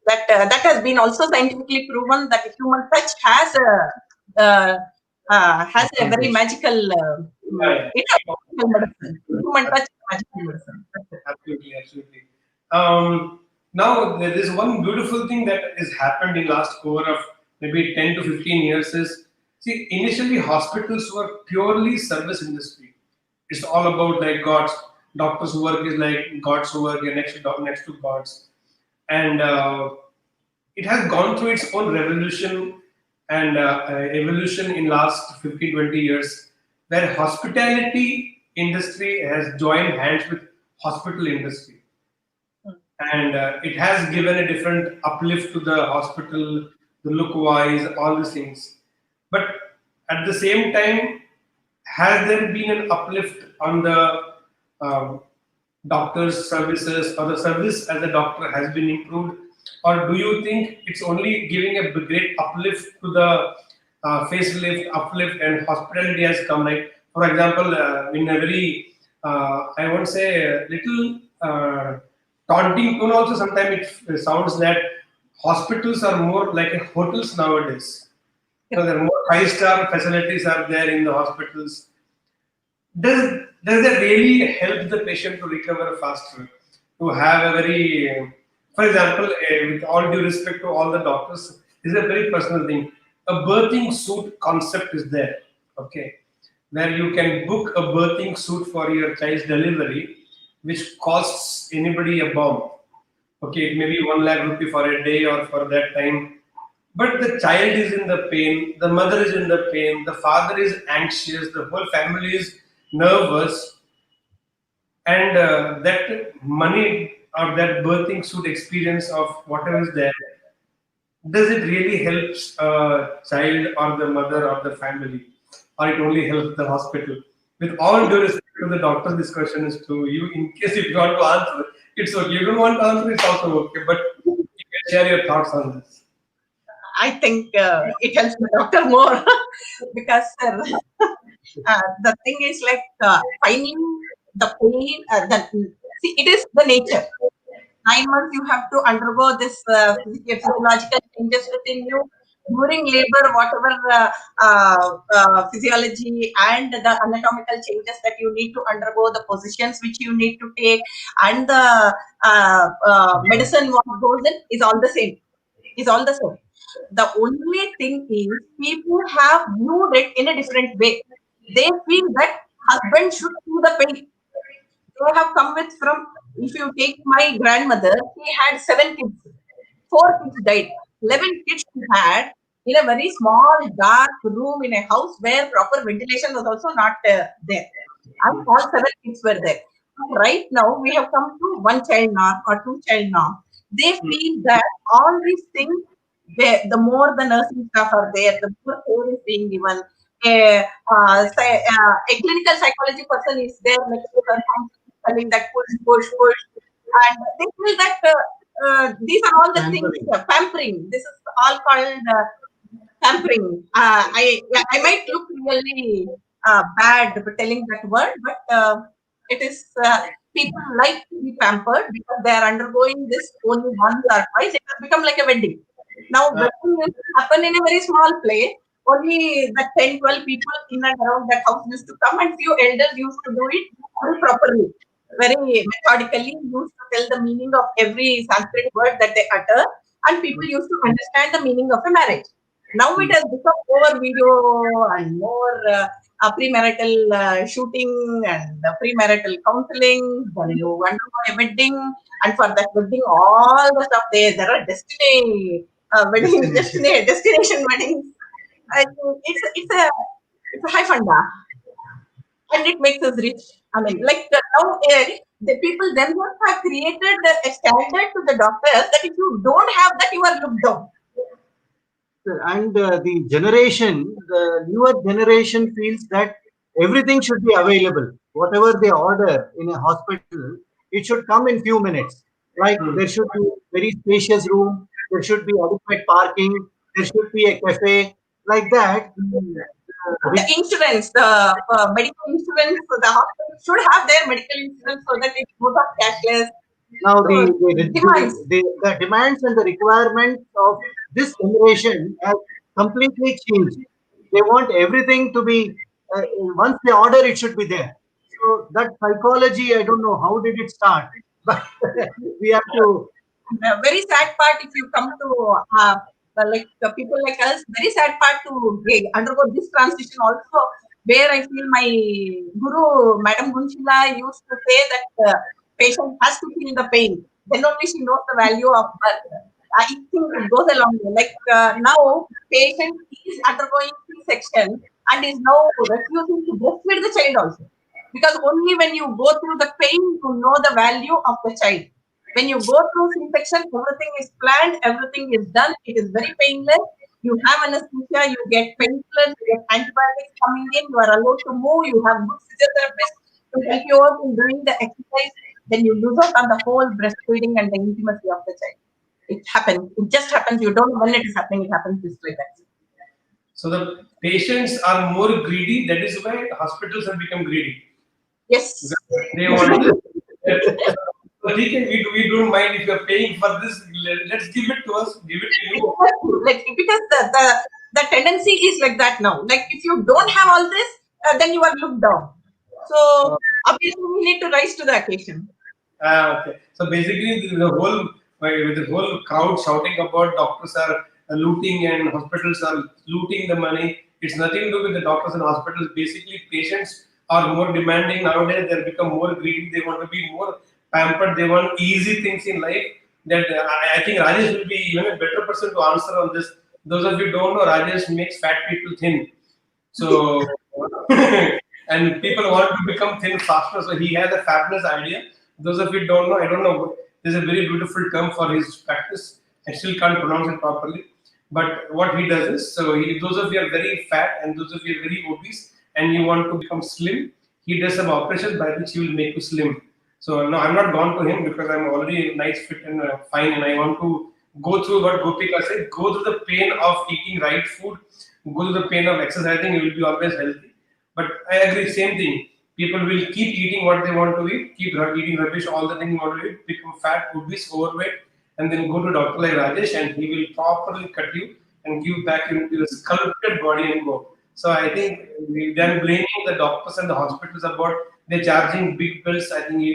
That has been also scientifically proven that human touch uh, has a very magical. yeah, It is magical medicine. Human touch is magical medicine. That's it. absolutely, absolutely. Now there is one beautiful thing that has happened in last over of maybe 10 to 15 years is, see, initially hospitals were purely service industry. It's all about like gods. Doctors' work is like God's work. You're next to gods, and it has gone through its own revolution and evolution in last 15, 20 years, where hospitality industry has joined hands with hospital industry, and it has given a different uplift to the hospital, the look wise, all these things. But at the same time, has there been an uplift on the um, doctor's services, or the service as a doctor has been improved, or do you think it's only giving a great uplift to the facelift, uplift, and hospitality has come? Like, for example, in a very, I won't say little taunting tone, also sometimes it sounds that hospitals are more like a hotels nowadays. So there are more five-star facilities are there in the hospitals. Does that really help the patient to recover faster? To have a very, for example, with all due respect to all the doctors, this is a very personal thing. A birthing suit concept is there, okay, where you can book a birthing suit for your child's delivery, which costs anybody a bomb. Okay, it may be 1 lakh rupee for a day or for that time, but the child is in the pain, the mother is in the pain, the father is anxious, the whole family is nervous, and that money or that birthing suit experience of whatever is there, does it really helps a child or the mother or the family, or it only helps the hospital? With all due respect to the doctor, this question is to you. In case if you want to answer, it's okay. You don't want to answer, it's also okay. But you can share your thoughts on this. I think it helps the doctor more because the thing is like finding the pain. See, it is the nature. 9 months you have to undergo this physiological changes within you. During labor, whatever physiology and the anatomical changes that you need to undergo, the positions which you need to take, and the medicine what goes in is all the same. Is all the same. The only thing is people have viewed it in a different way. They feel that husband should do the pain. They have come with from, if you take my grandmother, she had 7 kids. 4 kids died. 11 kids she had in a very small, dark room in a house where proper ventilation was also not there. And all 7 kids were there. Right now, we have come to one child norm or two child norm. They feel that all these things, the more the nursing staff are there, the more care is being given. A clinical psychology person is there next to her, telling that push, push, push. And they feel that these are all the things, Pampering. pampering. This is all called pampering. I might look really bad for telling that word, but it is people like to be pampered because they are undergoing this only once or twice. It has become like a wedding. Now, wedding used to happen in a very small place. Only the 10, 12 people in and around that house used to come, and few elders used to do it very properly, very methodically, used to tell the meaning of every Sanskrit word that they utter, and people used to understand the meaning of a marriage. Now it has become over video and more premarital shooting and premarital counseling. Then you undergo a wedding, and for that wedding, all the stuff there are wedding destination weddings. I think it's a high funda, and it makes us rich. I mean, like now the people themselves have created a standard to the doctors that if you don't have that, you are looked down. And the newer generation feels that everything should be available. Whatever they order in a hospital, it should come in few minutes. Like there should be very spacious room, there should be adequate parking, there should be a cafe, like that. The insurance, the medical insurance, so the hospital should have their medical insurance so that it goes up cashless. Now So demands. the demands and the requirements of this generation have completely changed. They want everything to be once they order, it should be there. So that psychology, I don't know how did it start, but we have to. The very sad part, if you come to like people like us, very sad part to undergo this transition also, where I feel my guru, Madam Gunshila, used to say that patient has to feel the pain. Then only she knows the value of birth. I think it goes along. Like now, patient is undergoing C-section and is now refusing to breastfeed the child also. Because only when you go through the pain, you know the value of the child. When you go through C-section, everything is planned, everything is done, it is very painless. You have anesthesia, you get painkillers, you get antibiotics coming in, you are allowed to move, you have good physiotherapists to help you out in doing the exercise. Then you lose out on the whole breastfeeding and the intimacy of the child. It happens. It just happens. You don't know when it is happening. It happens this way. So the patients are more greedy. That is why hospitals have become greedy. Yes. They want. We don't mind if you're paying for this. Let's give it to us. Give it to you. Like because the tendency is like that now. Like if you don't have all this, then you are looked down. So obviously we need to rise to the occasion. Okay. So basically, with the whole crowd shouting about doctors are looting and hospitals are looting the money. It's nothing to do with the doctors and hospitals. Basically, patients are more demanding nowadays. They become more greedy. They want to be more pampered. They want easy things in life. That I think Rajesh will be even a better person to answer on this. Those of you who don't know, Rajesh makes fat people thin. So and people want to become thin faster. So he has a fabulous idea. Those of you who don't know, I don't know. There's a very beautiful term for his practice. I still can't pronounce it properly. But what he does is, those of you are very fat and those of you are very obese and you want to become slim, he does some operations by which he will make you slim. So no, I'm not gone to him because I'm already nice, fit and fine, and I want to go through what Gopika said, go through the pain of eating right food, go through the pain of exercising, you will be always healthy. But I agree, same thing. People will keep eating what they want to eat, keep eating rubbish, all the things you want to eat, become fat, obese, overweight, and then go to doctor like Rajesh and he will properly cut you and give back into the sculpted body and go. So I think then blaming the doctors and the hospitals about they're charging big bills, I think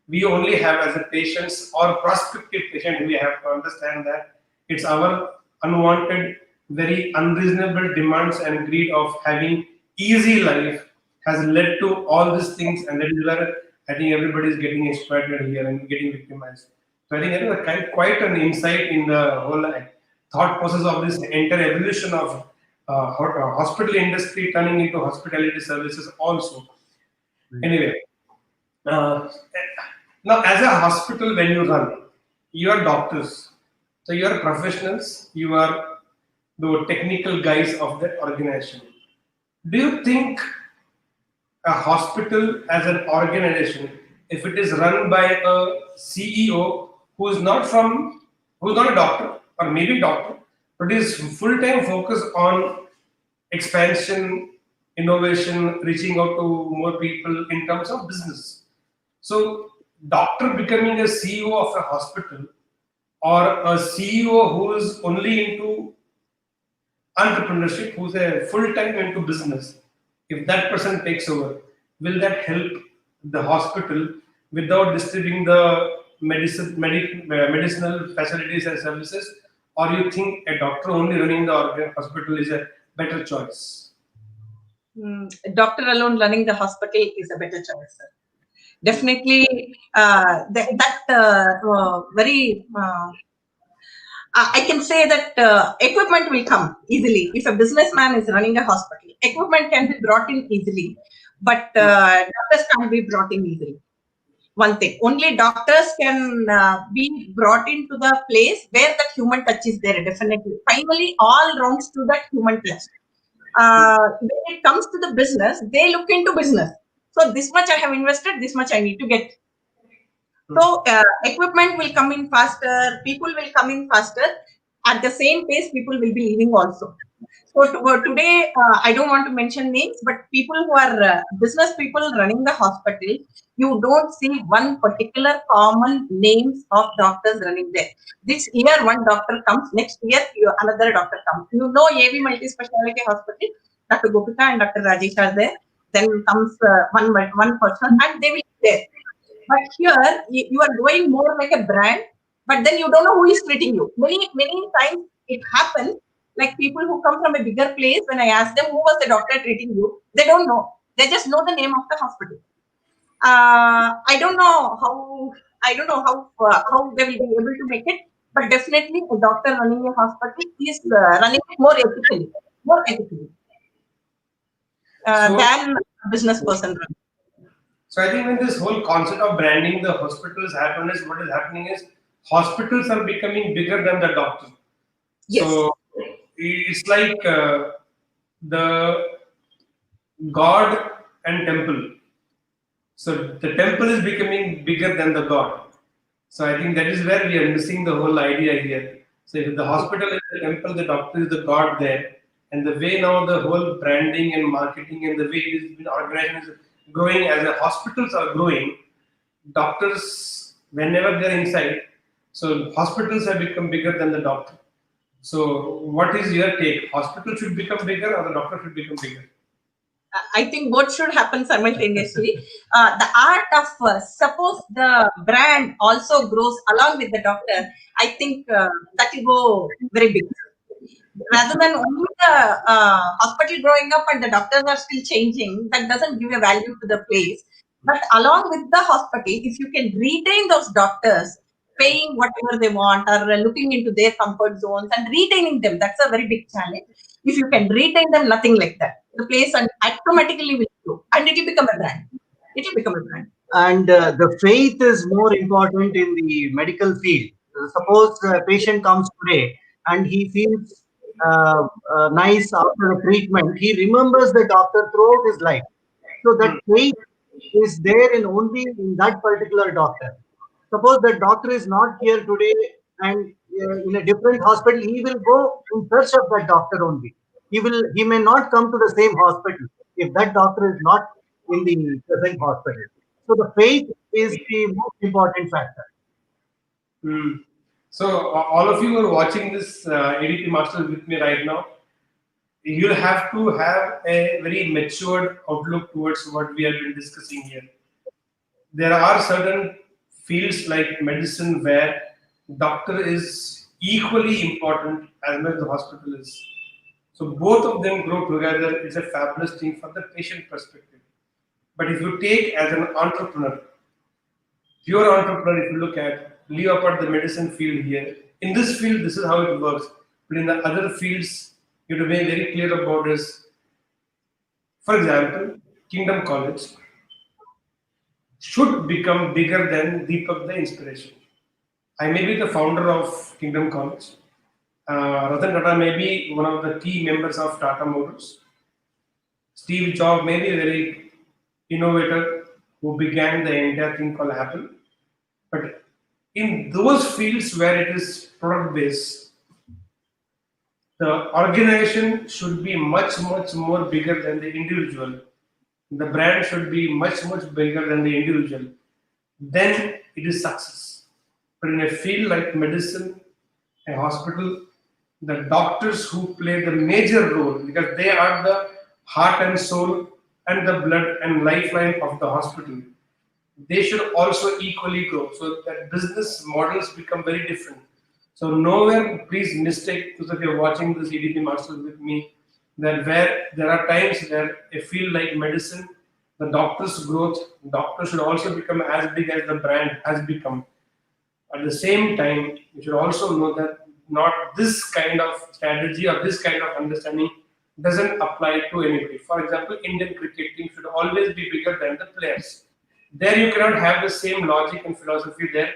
we only have as a patients or prospective patient, we have to understand that it's our unwanted, very unreasonable demands and greed of having easy life has led to all these things, and that is where I think everybody is getting exploited here and getting victimized. So I think that is quite an insight in the whole thought process of this entire evolution of hospital industry turning into hospitality services also. Anyway, now as a hospital, when you run, you are doctors, so you are professionals, you are the technical guys of the organization. Do you think a hospital as an organization, if it is run by a CEO who is not a doctor or maybe doctor, but his full-time focus on expansion, innovation, reaching out to more people in terms of business. So, doctor becoming a CEO of a hospital or a CEO who is only into entrepreneurship, who's a full-time into business, if that person takes over, will that help the hospital without disturbing the medicinal facilities and services? Or you think a doctor only running the hospital is a better choice? Doctor alone running the hospital is a better choice, sir. Definitely, very. I can say that equipment will come easily. If a businessman is running a hospital, equipment can be brought in easily, but doctors can't be brought in easily. One thing, only doctors can be brought into the place where that human touch is there, definitely. Finally, all rounds to that human touch. When it comes to the business, they look into business. So this much I have invested, this much I need to get. So equipment will come in faster, people will come in faster. At the same pace, people will be leaving also. So today, I don't want to mention names, but people who are business people running the hospital, you don't see one particular common names of doctors running there. This year, one doctor comes, next year, another doctor comes. You know, AV Multispectality Hospital, Dr. Gopika and Dr. Rajesh are there. Then comes one person, and they will be there. But here, you are going more like a brand, but then you don't know who is treating you. Many times it happens, like people who come from a bigger place, when I ask them who was the doctor treating you, they don't know. They just know the name of the hospital. I don't know how they will be able to make it, but definitely a doctor running a hospital is running it more ethically So, than a business person running. so I think when this whole concept of branding the hospitals happen is what is happening is hospitals are becoming bigger than the doctor. Yes. So it's like the God and temple. So the temple is becoming bigger than the God. So I think that is where we are missing the whole idea here. So if the hospital is the temple, the doctor is the God there. And the way now the whole branding and marketing and the way it has been organized is growing as the hospitals are growing, doctors, whenever they're inside, so hospitals have become bigger than the doctor. So what is your take? Hospital should become bigger or the doctor should become bigger? I think both should happen simultaneously. The art of suppose the brand also grows along with the doctor. I think that will go very big. Rather than only the hospital growing up and the doctors are still changing, that doesn't give a value to the place. But along with the hospital, if you can retain those doctors, paying whatever they want or looking into their comfort zones and retaining them, that's a very big challenge. If you can retain them, nothing like that. The place automatically will grow and it will become a brand. It will become a brand. And the faith is more important in the medical field. Suppose a patient comes today and he feels nice after the treatment, he remembers the doctor throughout his life. So that faith is there in only in that particular doctor. Suppose the doctor is not here today and in a different hospital, he will go in search of that doctor only. He may not come to the same hospital if that doctor is not in the present hospital. So the faith is the most important factor. Hmm. So all of you who are watching this EDP Masters with me right now, you'll have to have a very matured outlook towards what we have been discussing here. There are certain fields like medicine where doctor is equally important as much the hospital is. So both of them grow together is a fabulous thing for the patient perspective. But if you take as an entrepreneur, pure entrepreneur, if you look at, leave apart the medicine field here. In this field, this is how it works. But in the other fields, you have to be very clear about this. For example, Kingdom College should become bigger than DEEPAK The Inspiration. I may be the founder of Kingdom College. Ratan Tata may be one of the key members of Tata Motors. Steve Jobs may be a very innovator who began the entire thing called Apple. But in those fields where it is product based, The organization should be much, much more bigger than the individual. The brand should be much, much bigger than the individual. Then it is success. But in a field like medicine, a hospital, the doctors who play the major role because they are the heart and soul and the blood and lifeline of the hospital. They should also equally grow so that business models become very different. So nowhere, please mistake, because if you're watching this EDP Masters with me, that where there are times where a field like medicine, the doctor's growth, doctors should also become as big as the brand has become. At the same time, you should also know that not this kind of strategy or this kind of understanding doesn't apply to anybody. For example, Indian cricket team should always be bigger than the players. There you cannot have the same logic and philosophy there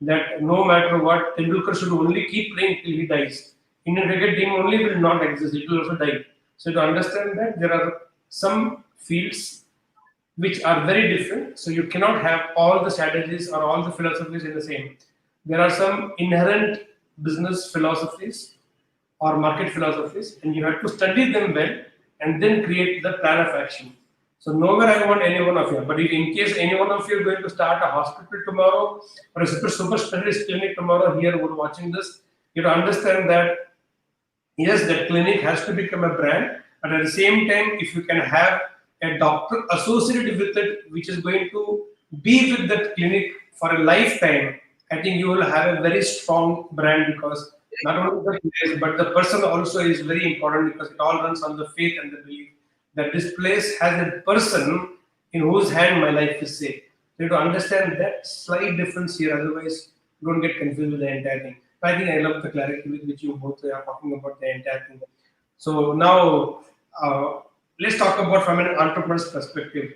that no matter what, Tendulkar should only keep playing till he dies. Indian cricket team only will not exist, it will also die. So to understand that there are some fields which are very different. So you cannot have all the strategies or all the philosophies in the same. There are some inherent business philosophies or market philosophies, and you have to study them well and then create the plan of action. So nowhere I want any one of you, but if in case any one of you are going to start a hospital tomorrow or a super specialist clinic tomorrow here who are watching this, you have to understand that yes, that clinic has to become a brand, but at the same time, if you can have a doctor associated with it, which is going to be with that clinic for a lifetime, I think you will have a very strong brand because not only the place, but the person also is very important because it all runs on the faith and the belief that this place has a person in whose hand my life is safe. So you have to understand that slight difference here, otherwise you don't get confused with the entire thing. I think I love the clarity with which you both are talking about the entire thing. So now let's talk about from an entrepreneur's perspective.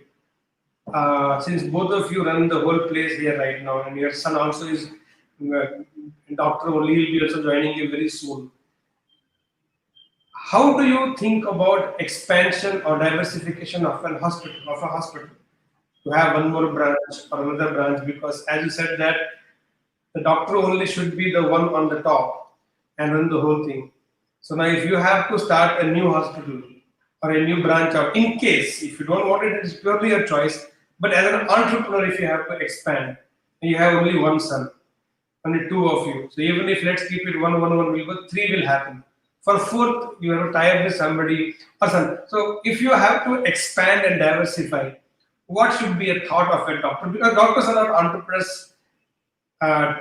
Since both of you run the whole place here right now, and your son also is doctor only, will be also joining you very soon. How do you think about expansion or diversification of a hospital? To have one more branch or another branch, because as you said that the doctor only should be the one on the top and run the whole thing. So now if you have to start a new hospital or a new branch, or in case if you don't want it, it's purely your choice. But as an entrepreneur, if you have to expand, and you have only one son, only two of you. So even if let's keep it one will go, three will happen. For fourth, you have to tie up with somebody or something. So if you have to expand and diversify, what should be a thought of a doctor? Because doctors are not entrepreneurs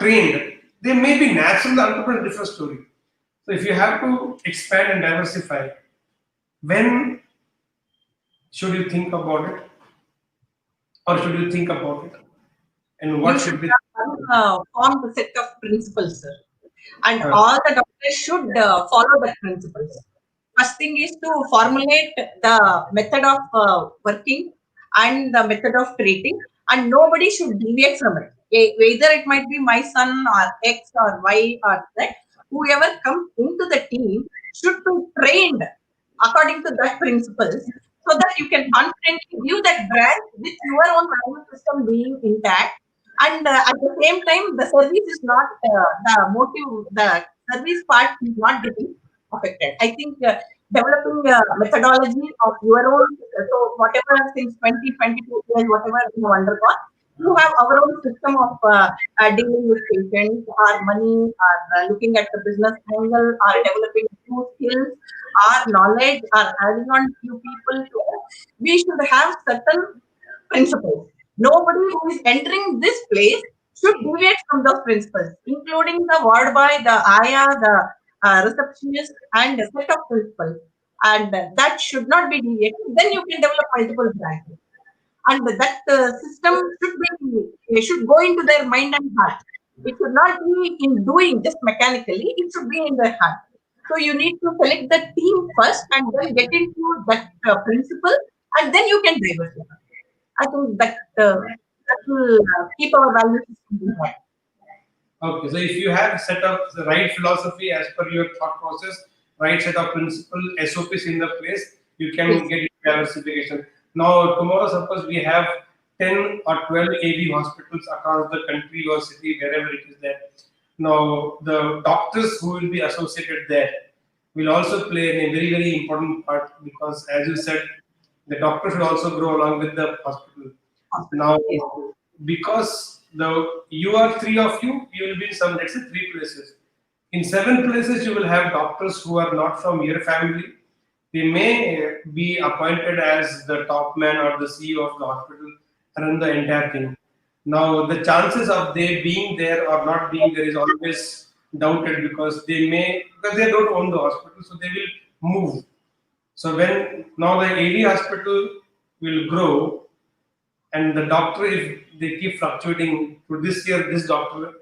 trained. They may be natural entrepreneurs, different story. So if you have to expand and diversify, when should you think about it? Or should you think about it? And what You should should be have formed a set of principles, sir. And uh, all the doctors should follow the principles. First thing is to formulate the method of working and the method of treating, and nobody should deviate from it. Either it might be my son or X or Y or Z, whoever comes into the team should be trained according to that principles so that you can confidently give that brand with your own value system being intact. And at the same time, the service is not the motive, the service part is not getting affected. I think developing a methodology of your own, so whatever since 2022 years, whatever you undergone, you have our own system of dealing with patients, or money, or looking at the business angle, or developing new skills, or knowledge, or adding on few people to it. We should have certain principles. Nobody who is entering this place should deviate from those principles, including the ward boy, the ayah, the receptionist, and a set of principles. And that should not be deviated. Then you can develop multiple branches. And that system should go into their mind and heart. It should not be in doing just mechanically. It should be in their heart. So you need to select the team first, and then get into that principle, and then you can diversify. I think that will keep our value system in mind. okay? So if you have set up the right philosophy as per your thought process, right set of principle SOPs in the place, you can get diversification. Now tomorrow, suppose we have 10 or 12 AV hospitals across the country or city, wherever it is there. Now the doctors who will be associated there, will also play a very, very important part, because, as you said, the doctor should also grow along with the hospital. Now, Yes. because you are three of you, you will be in some, let's say, three places. In seven places, you will have doctors who are not from your family. They may be appointed as the top man or the CEO of the hospital and run the entire thing. Now, the chances of they being there or not being there is always doubted, because because they don't own the hospital, so they will move. So when now the AD hospital will grow, and the doctor, if they keep fluctuating, to this year this doctor,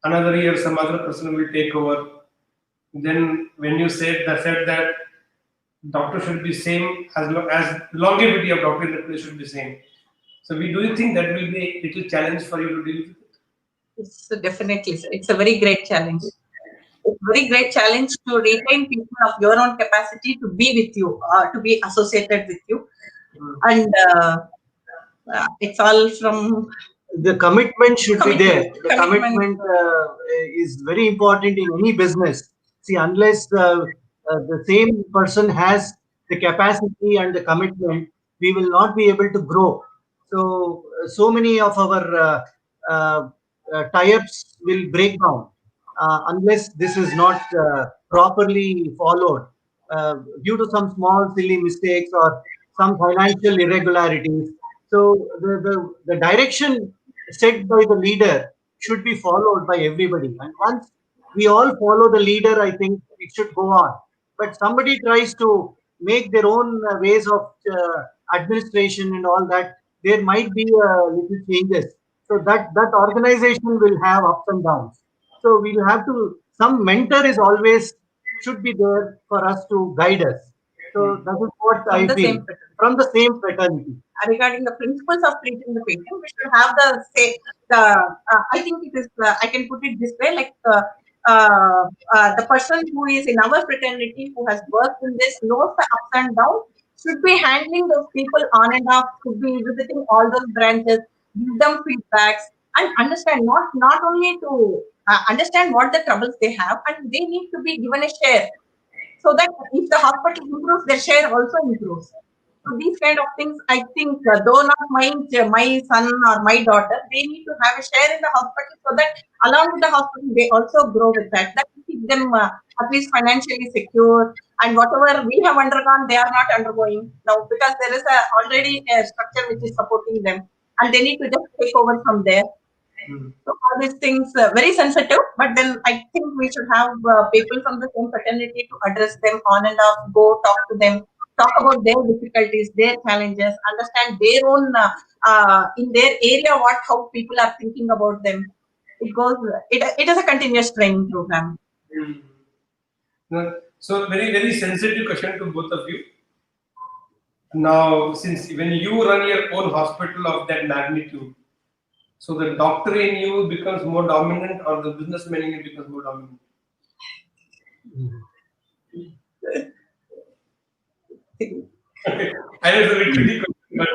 another year some other person will take over. Then when you said that doctor should be same, as longevity of doctor in the place should be same. So do you think that will be a little challenge for you to deal with it? It's definitely, sir. It's a very great challenge. It's a very great challenge to retain people of your own capacity to be with you, to be associated with you. And it's all from The commitment should be there. commitment. The commitment is very important in any business. See, unless the same person has the capacity and the commitment, we will not be able to grow. So, so many of our uh, tie-ups will break down unless this is not properly followed due to some small silly mistakes or some financial irregularities. So the direction set by the leader should be followed by everybody. And once we all follow the leader, I think it should go on. But somebody tries to make their own ways of administration and all that, there might be little changes. So that organization will have ups and downs. So we'll have to, some mentor is always should be there for us to guide us. So that is what from I the feel same fraternity. from the same fraternity. Regarding the principles of treating the patient, we should have the say. The I think it is. I can put it this way: like the person who is in our fraternity who has worked in this knows the ups and downs. Should be handling those people on and off. Should be visiting all those branches, give them feedbacks, and understand not only to understand what the troubles they have, and they need to be given a share so that if the hospital improves, their share also improves. So these kind of things, I think, though not my son or my daughter, they need to have a share in the hospital so that along with the hospital, they also grow with that. That will keep them at least financially secure. And whatever we have undergone, they are not undergoing now because there is already a structure which is supporting them, and they need to just take over from there. So all these things very sensitive, but then I think we should have people from the same fraternity to address them on and off, go talk to them, talk about their difficulties, their challenges, understand their own in their area how people are thinking about them. It goes. It is a continuous training program. Mm. No, so very, very sensitive question to both of you. Now, since when you run your own hospital of that magnitude, so the doctor in you becomes more dominant, or the businessman in you becomes more dominant? I know it's a bit tricky question, but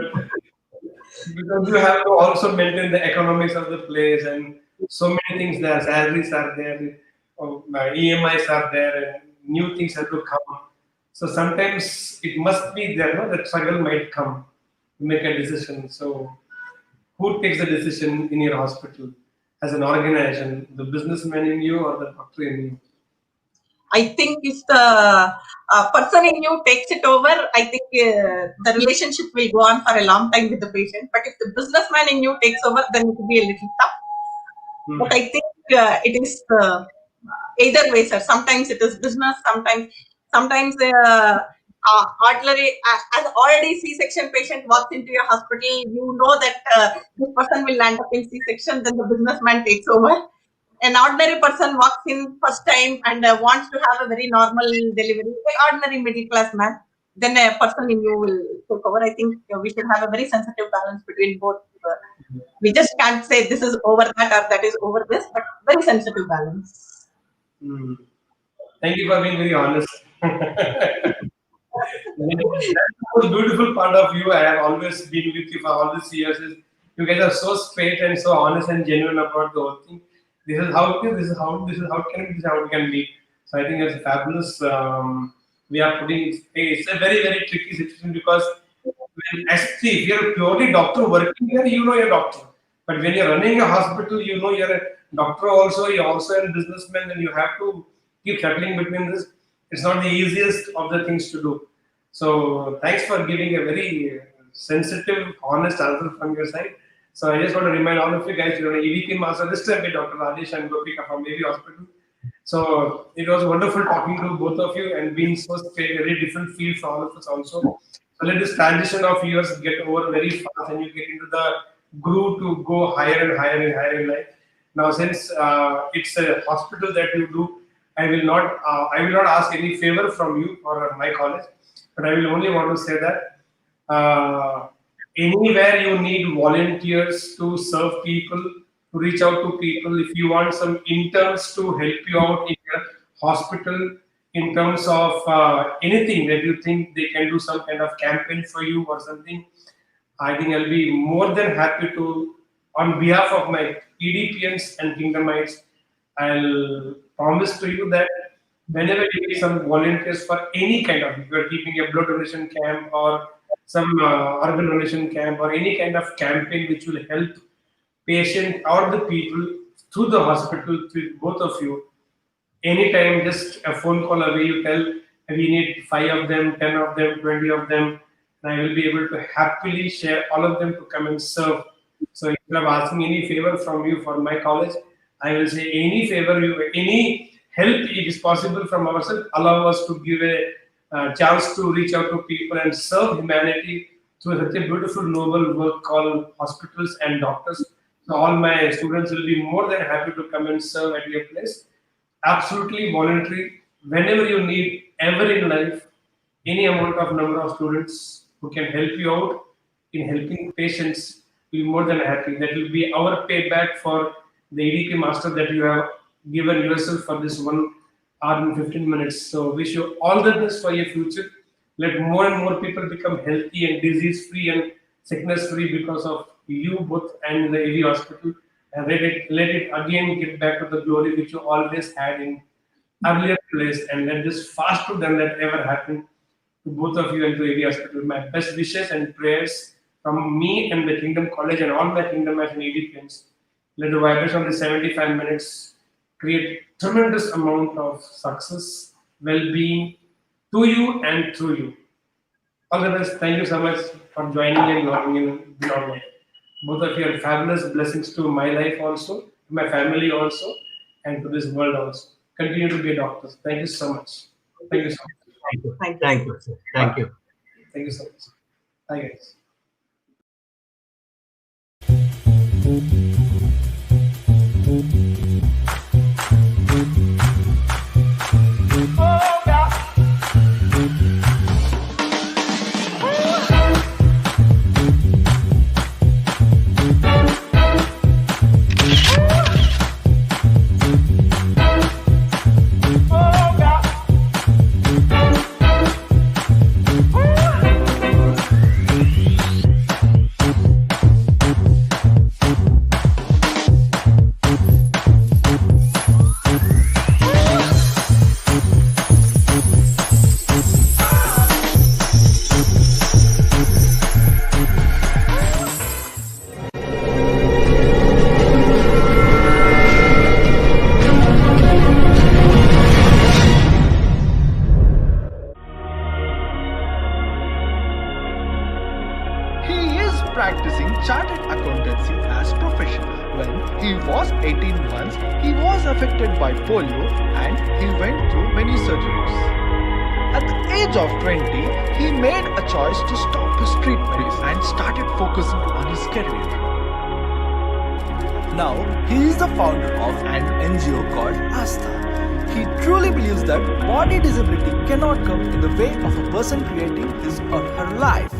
because you have to also maintain the economics of the place, and so many things there, salaries are there, EMIs are there, and new things have to come. So sometimes it must be there, no? That struggle might come to make a decision. So who takes the decision in your hospital as an organization, the businessman in you or the doctor in you? I think if the person in you takes it over, I think the relationship will go on for a long time with the patient. But if the businessman in you takes over, then it will be a little tough. But I think it is either way, sir. Sometimes it is business. Sometimes ordinary, as already C-section patient walks into your hospital, you know that this person will land up in C-section. Then the businessman takes over. An ordinary person walks in first time and wants to have a very normal delivery, an ordinary middle class man, then a person in you will take over. I think we should have a very sensitive balance between both. We just can't say this is over that or that is over this, but very sensitive balance. Hmm. Thank you for being very honest. That's the most beautiful part of you. I have always been with you for all these years. Is you guys are so straight and so honest and genuine about the whole thing. This is how it is. This is how it can be. This is how it can be. So I think it's fabulous. We are putting, it's a very, very tricky situation because when, if you're a purely doctor working there, you know you're a doctor. But when you're running a hospital, you know you're a doctor also, you're also a businessman, and you have to keep settling between this. It's not the easiest of the things to do. So thanks for giving a very sensitive, honest answer from your side. So I just want to remind all of you guys, you're an EDP master this time with Dr. Rajesh and Gopika from AV Hospital. So it was wonderful talking to both of you and being so straight, very different field for all of us also. So let this transition of years get over very fast and you get into the groove to go higher and higher and higher in life. Now, since it's a hospital that you do, I will not ask any favor from you or my college, but I will only want to say that anywhere you need volunteers to serve people, to reach out to people, if you want some interns to help you out in your hospital in terms of anything that you think they can do some kind of campaign for you or something, I think I'll be more than happy to, on behalf of my EDPMs and Kingdomites, I'll promise to you that whenever you need some volunteers for any kind of, if you're keeping a blood donation camp or some organ donation camp or any kind of campaign which will help patient or the people through the hospital, to both of you, anytime just a phone call away, you tell we need 5 of them, 10 of them, 20 of them, and I will be able to happily share all of them to come and serve. So instead of asking any favor from you for my college, I will say any favor any help it is possible from ourselves, allow us to give a chance to reach out to people and serve humanity through such a beautiful, noble work called hospitals and doctors. So all my students will be more than happy to come and serve at your place. Absolutely voluntary. Whenever you need ever in life, any amount of number of students who can help you out in helping patients, we'll be more than happy. That will be our payback for the EDP master that you have given yourself for this 1 hour and 15 minutes. So wish you all the best for your future. Let more and more people become healthy and disease free and sickness free because of you both and the AV hospital. And let it again get back to the glory which you always had in earlier place. And let this faster than that ever happen to both of you and to AV hospital. My best wishes and prayers from me and the Kingdom College and all my Kingdom and EDPMs. Let the vibration of the 75 minutes create tremendous amount of success, well-being to you and through you. All the best. Thank you so much for joining and logging in beyond life. Both of you are fabulous blessings to my life also, to my family also, and to this world also. Continue to be a doctor. Thank you so much. Thank you so much. Thank you. Thank you, sir. Thank you. Thank you so much. Bye, guys. Practicing chartered accountancy as profession. When he was 18 months, he was affected by polio and he went through many surgeries. At the age of 20, he made a choice to stop his treatment and started focusing on his career. Now, he is the founder of an NGO called Asta. He truly believes that body disability cannot come in the way of a person creating his or her life.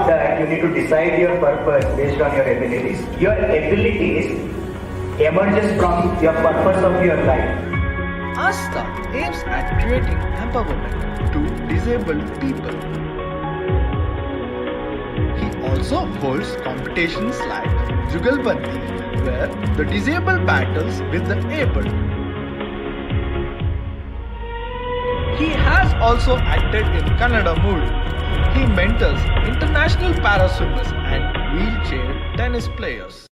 That you need to decide your purpose based on your abilities. Your abilities emerges from your purpose of your life. Asta aims at creating empowerment to disabled people. He also holds competitions like Jugalbandi, where the disabled battles with the able. also acted in Kannada movie. He mentors international para swimmers and wheelchair tennis players.